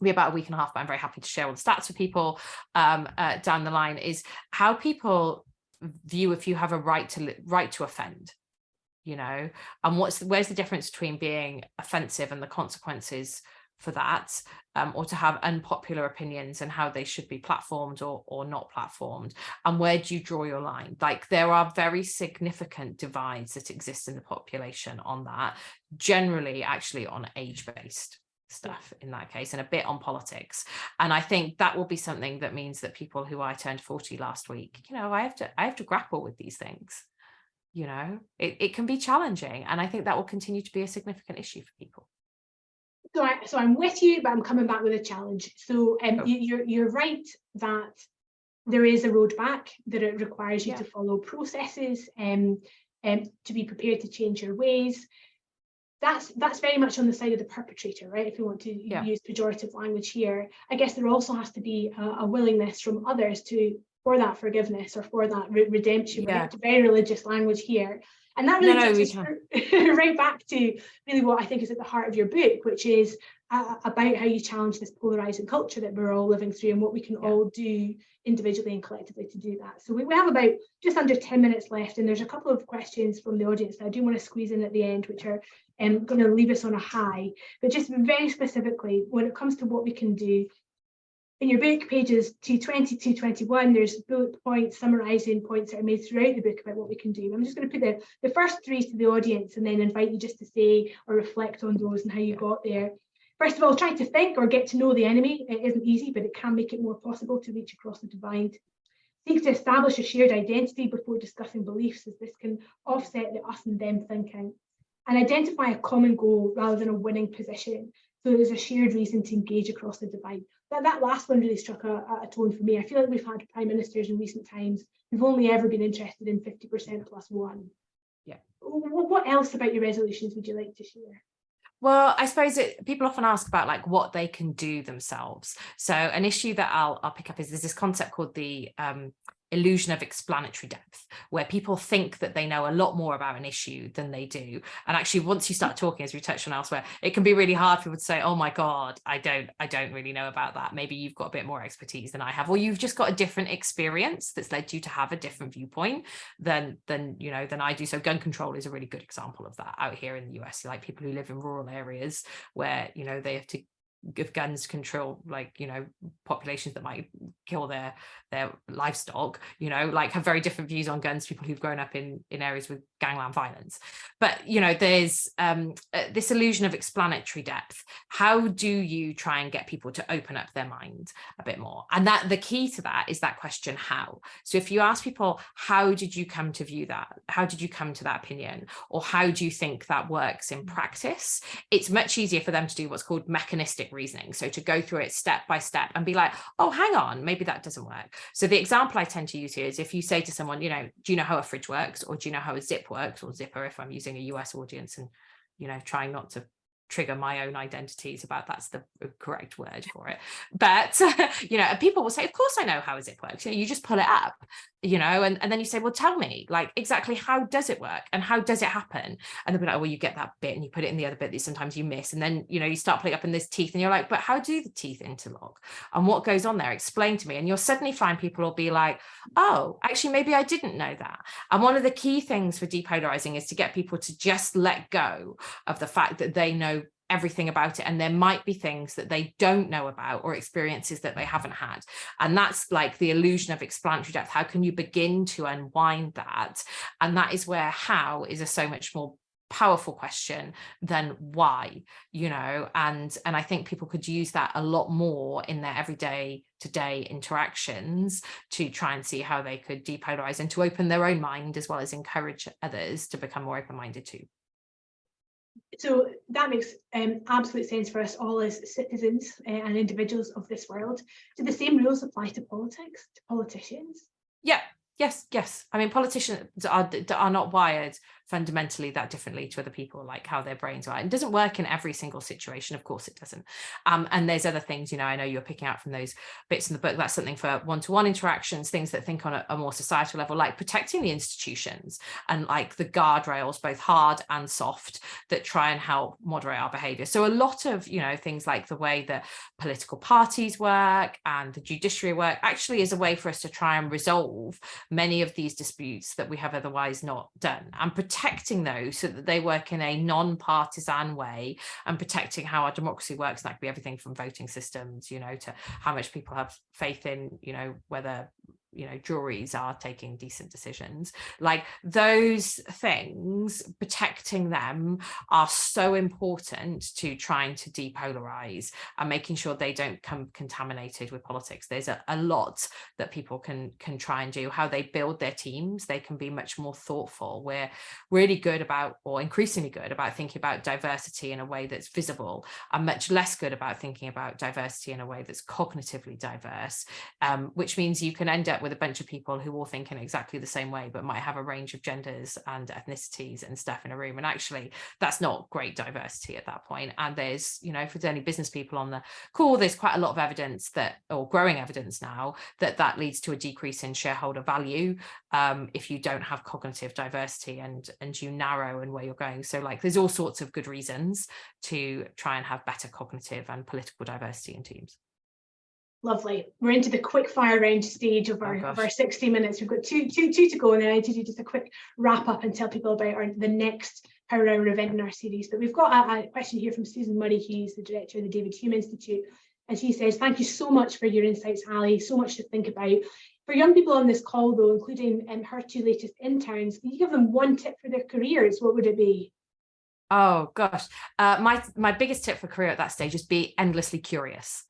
be about a week and a half, but I'm very happy to share all the stats with people down the line, is how people view if you have a right to offend, and where's the difference between being offensive and the consequences for that, or to have unpopular opinions and how they should be platformed or not platformed, and where do you draw your line? Like, there are very significant divides that exist in the population on that, generally actually on age-based stuff in that case, and a bit on politics. And I think that will be something that means that people who, I turned 40 last week, I have to grapple with these things. It can be challenging, and I think that will continue to be a significant issue for people. So I'm with you, but I'm coming back with a challenge. So you're right that there is a road back, that it requires you to follow processes and to be prepared to change your ways. That's very much on the side of the perpetrator, right? If you want to use pejorative language here, I guess there also has to be a willingness from others for that forgiveness or for that redemption. We're into very religious language here. And that really takes us right back to really what I think is at the heart of your book, which is about how you challenge this polarizing culture that we're all living through, and what we can all do individually and collectively to do that. So we have about just under 10 minutes left, and there's a couple of questions from the audience that I do want to squeeze in at the end, which are going to leave us on a high. But just very specifically, when it comes to what we can do, in your book, pages 220, 221, there's bullet points summarising points that are made throughout the book about what we can do. I'm just going to put the first three to the audience and then invite you just to say or reflect on those and how you got there. First of all, try to think or get to know the enemy. It isn't easy, but it can make it more possible to reach across the divide. Seek to establish a shared identity before discussing beliefs, as this can offset the us and them thinking. And identify a common goal rather than a winning position, so there's a shared reason to engage across the divide. That last one really struck a tone for me. I feel like we've had prime ministers in recent times who've only ever been interested in 50% plus one. Yeah. What else about your resolutions would you like to share? Well, I suppose people often ask about like what they can do themselves. So an issue that I'll pick up is there's this concept called the illusion of explanatory depth, where people think that they know a lot more about an issue than they do. And actually, once you start talking, as we touched on elsewhere, it can be really hard for people to say, oh my God, I don't really know about that. Maybe you've got a bit more expertise than I have, or you've just got a different experience that's led you to have a different viewpoint than I do. So gun control is a really good example of that out here in the US. Like people who live in rural areas where, they have to give guns to control populations that might kill their livestock, have very different views on guns. People who've grown up in areas with gangland violence. But, you know, there's this illusion of explanatory depth. How do you try and get people to open up their mind a bit more? And that the key to that is that question, how? So if you ask people, how did you come to view that? How did you come to that opinion? Or how do you think that works in practice? It's much easier for them to do what's called mechanistic reasoning. So to go through it step by step and be like, oh, hang on, maybe that doesn't work. So the example I tend to use here is if you say to someone, you know, do you know how a fridge works? Or do you know how a zip works, or zipper if I'm using a US audience, and, you know, trying not to trigger my own identities about that's the correct word for it. But, you know, people will say, of course I know how a zip works. You know, you just pull it up, you know, and then you say, well, tell me, like, exactly how does it work and how does it happen? And they'll be like, oh, well, you get that bit and you put it in the other bit that sometimes you miss. And then, you know, you start pulling up and there's teeth and you're like, but how do the teeth interlock? And what goes on there? Explain to me. And you'll suddenly find people will be like, oh, actually, maybe I didn't know that. And one of the key things for depolarizing is to get people to just let go of the fact that they know everything about it, and there might be things that they don't know about or experiences that they haven't had. And that's like the illusion of explanatory depth. How can you begin to unwind that? And that is where how is a so much more powerful question than why, you know, and I think people could use that a lot more in their everyday to-day interactions to try and see how they could depolarize and to open their own mind, as well as encourage others to become more open-minded too. So that makes absolute sense for us all as citizens and individuals of this world. Do the same rules apply to politics, to politicians? Yeah. Yes. I mean, politicians are not wired fundamentally that differently to other people, like how their brains are. It doesn't work in every single situation. Of course it doesn't. And there's other things, you know, I know you're picking out from those bits in the book. That's something for one-to-one interactions, things that think on a more societal level, like protecting the institutions and like the guardrails, both hard and soft, that try and help moderate our behavior. So a lot of, you know, things like the way that political parties work and the judiciary work actually is a way for us to try and resolve many of these disputes that we have otherwise not done, and protecting those so that they work in a non-partisan way, and protecting how our democracy works. That could be everything from voting systems, you know, to how much people have faith in, you know, whether, you know, juries are taking decent decisions. Like those things, protecting them are so important to trying to depolarize and making sure they don't come contaminated with politics. There's a lot that people can try and do. How they build their teams, they can be much more thoughtful. We're really good about, or increasingly good about, thinking about diversity in a way that's visible, and much less good about thinking about diversity in a way that's cognitively diverse, which means you can end up with a bunch of people who all think in exactly the same way, but might have a range of genders and ethnicities and stuff in a room. And actually, that's not great diversity at that point. And there's, you know, if there's any business people on the call, there's quite a lot of evidence that, or growing evidence now, that leads to a decrease in shareholder value if you don't have cognitive diversity and you narrow in where you're going. So like there's all sorts of good reasons to try and have better cognitive and political diversity in teams. Lovely. We're into the quick fire round stage of our 60 minutes. We've got two to go, and then I need to do just a quick wrap up and tell people about the next Power Hour event in our series. But we've got a question here from Susan Murray-Hughes, the director of the David Hume Institute. And she says, thank you so much for your insights, Ali. So much to think about. For young people on this call, though, including her two latest interns, can you give them one tip for their careers? What would it be? Oh, gosh. My biggest tip for career at that stage is be endlessly curious.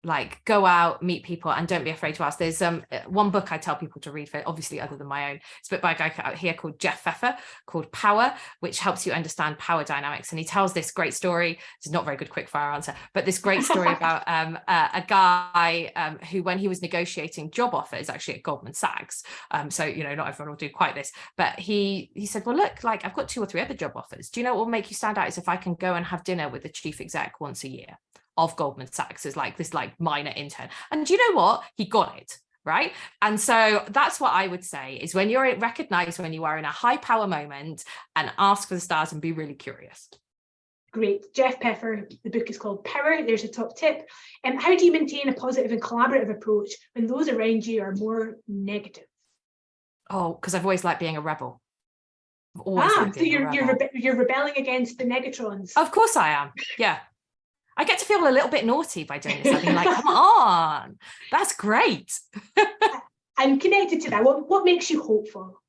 Like go out, meet people, and don't be afraid to ask. There's one book I tell people to read, for, obviously other than my own. It's a book by a guy out here called Jeff Pfeffer called Power, which helps you understand power dynamics. And he tells this great story. It's not a very good quick fire answer, but this great story about a guy who, when he was negotiating job offers, actually at Goldman Sachs. So, you know, not everyone will do quite this, but he said, well, look, like I've got 2 or 3 other job offers. Do you know what will make you stand out is if I can go and have dinner with the chief exec once a year of Goldman Sachs as like this like minor intern. And do you know what? He got it, right? And so that's what I would say is when you're recognized when you are in a high power moment, and ask for the stars and be really curious. Great. Jeff Pfeffer, the book is called Power. There's a top tip. How do you maintain a positive and collaborative approach when those around you are more negative? Oh, because I've always liked being a rebel. So you're rebelling against the negatrons. Of course I am. Yeah. I get to feel a little bit naughty by doing this. I've been like, come on, that's great. And connected to that, what makes you hopeful?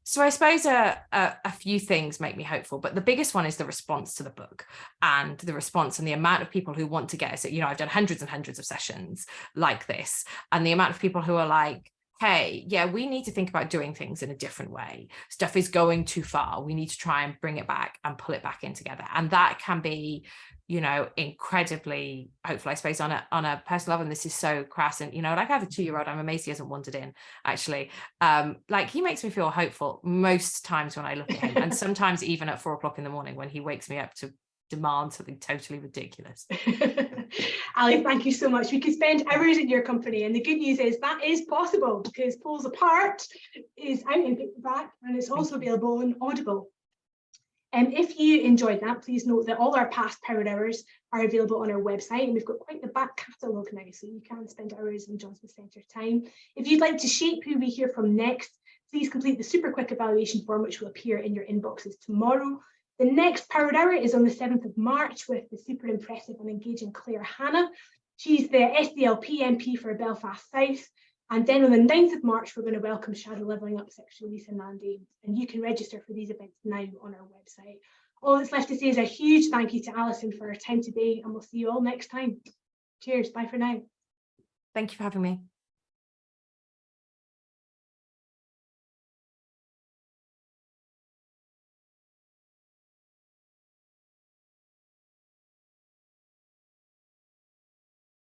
So I suppose a few things make me hopeful, but the biggest one is the response to the book, and the response and the amount of people who want to get us. I've done hundreds and hundreds of sessions like this, and the amount of people who are like, hey, yeah, we need to think about doing things in a different way. Stuff is going too far. We need to try and bring it back and pull it back in together. And that can be, incredibly hopeful, I suppose, on a personal level. And this is so crass. And, like I have a 2-year-old, I'm amazed he hasn't wandered in, actually. Like he makes me feel hopeful most times when I look at him. And sometimes even at 4 o'clock in the morning when he wakes me up to demand something totally ridiculous. Ali, thank you so much. We could spend hours in your company, and the good news is that is possible, because Poles Apart is out in paperback and it's also available on Audible. And if you enjoyed that, please note that all our past Power Hours are available on our website, and we've got quite the back catalogue now, so you can spend hours in John Smith Centre time. If you'd like to shape who we hear from next, please complete the super quick evaluation form, which will appear in your inboxes tomorrow. The next Powered Hour is on the 7th of March with the super impressive and engaging Claire Hanna. She's the SDLP MP for Belfast South. And then on the 9th of March, we're going to welcome Shadow Levelling Up Secretary Lisa Nandy. And you can register for these events now on our website. All that's left to say is a huge thank you to Alison for her time today, and we'll see you all next time. Cheers. Bye for now. Thank you for having me.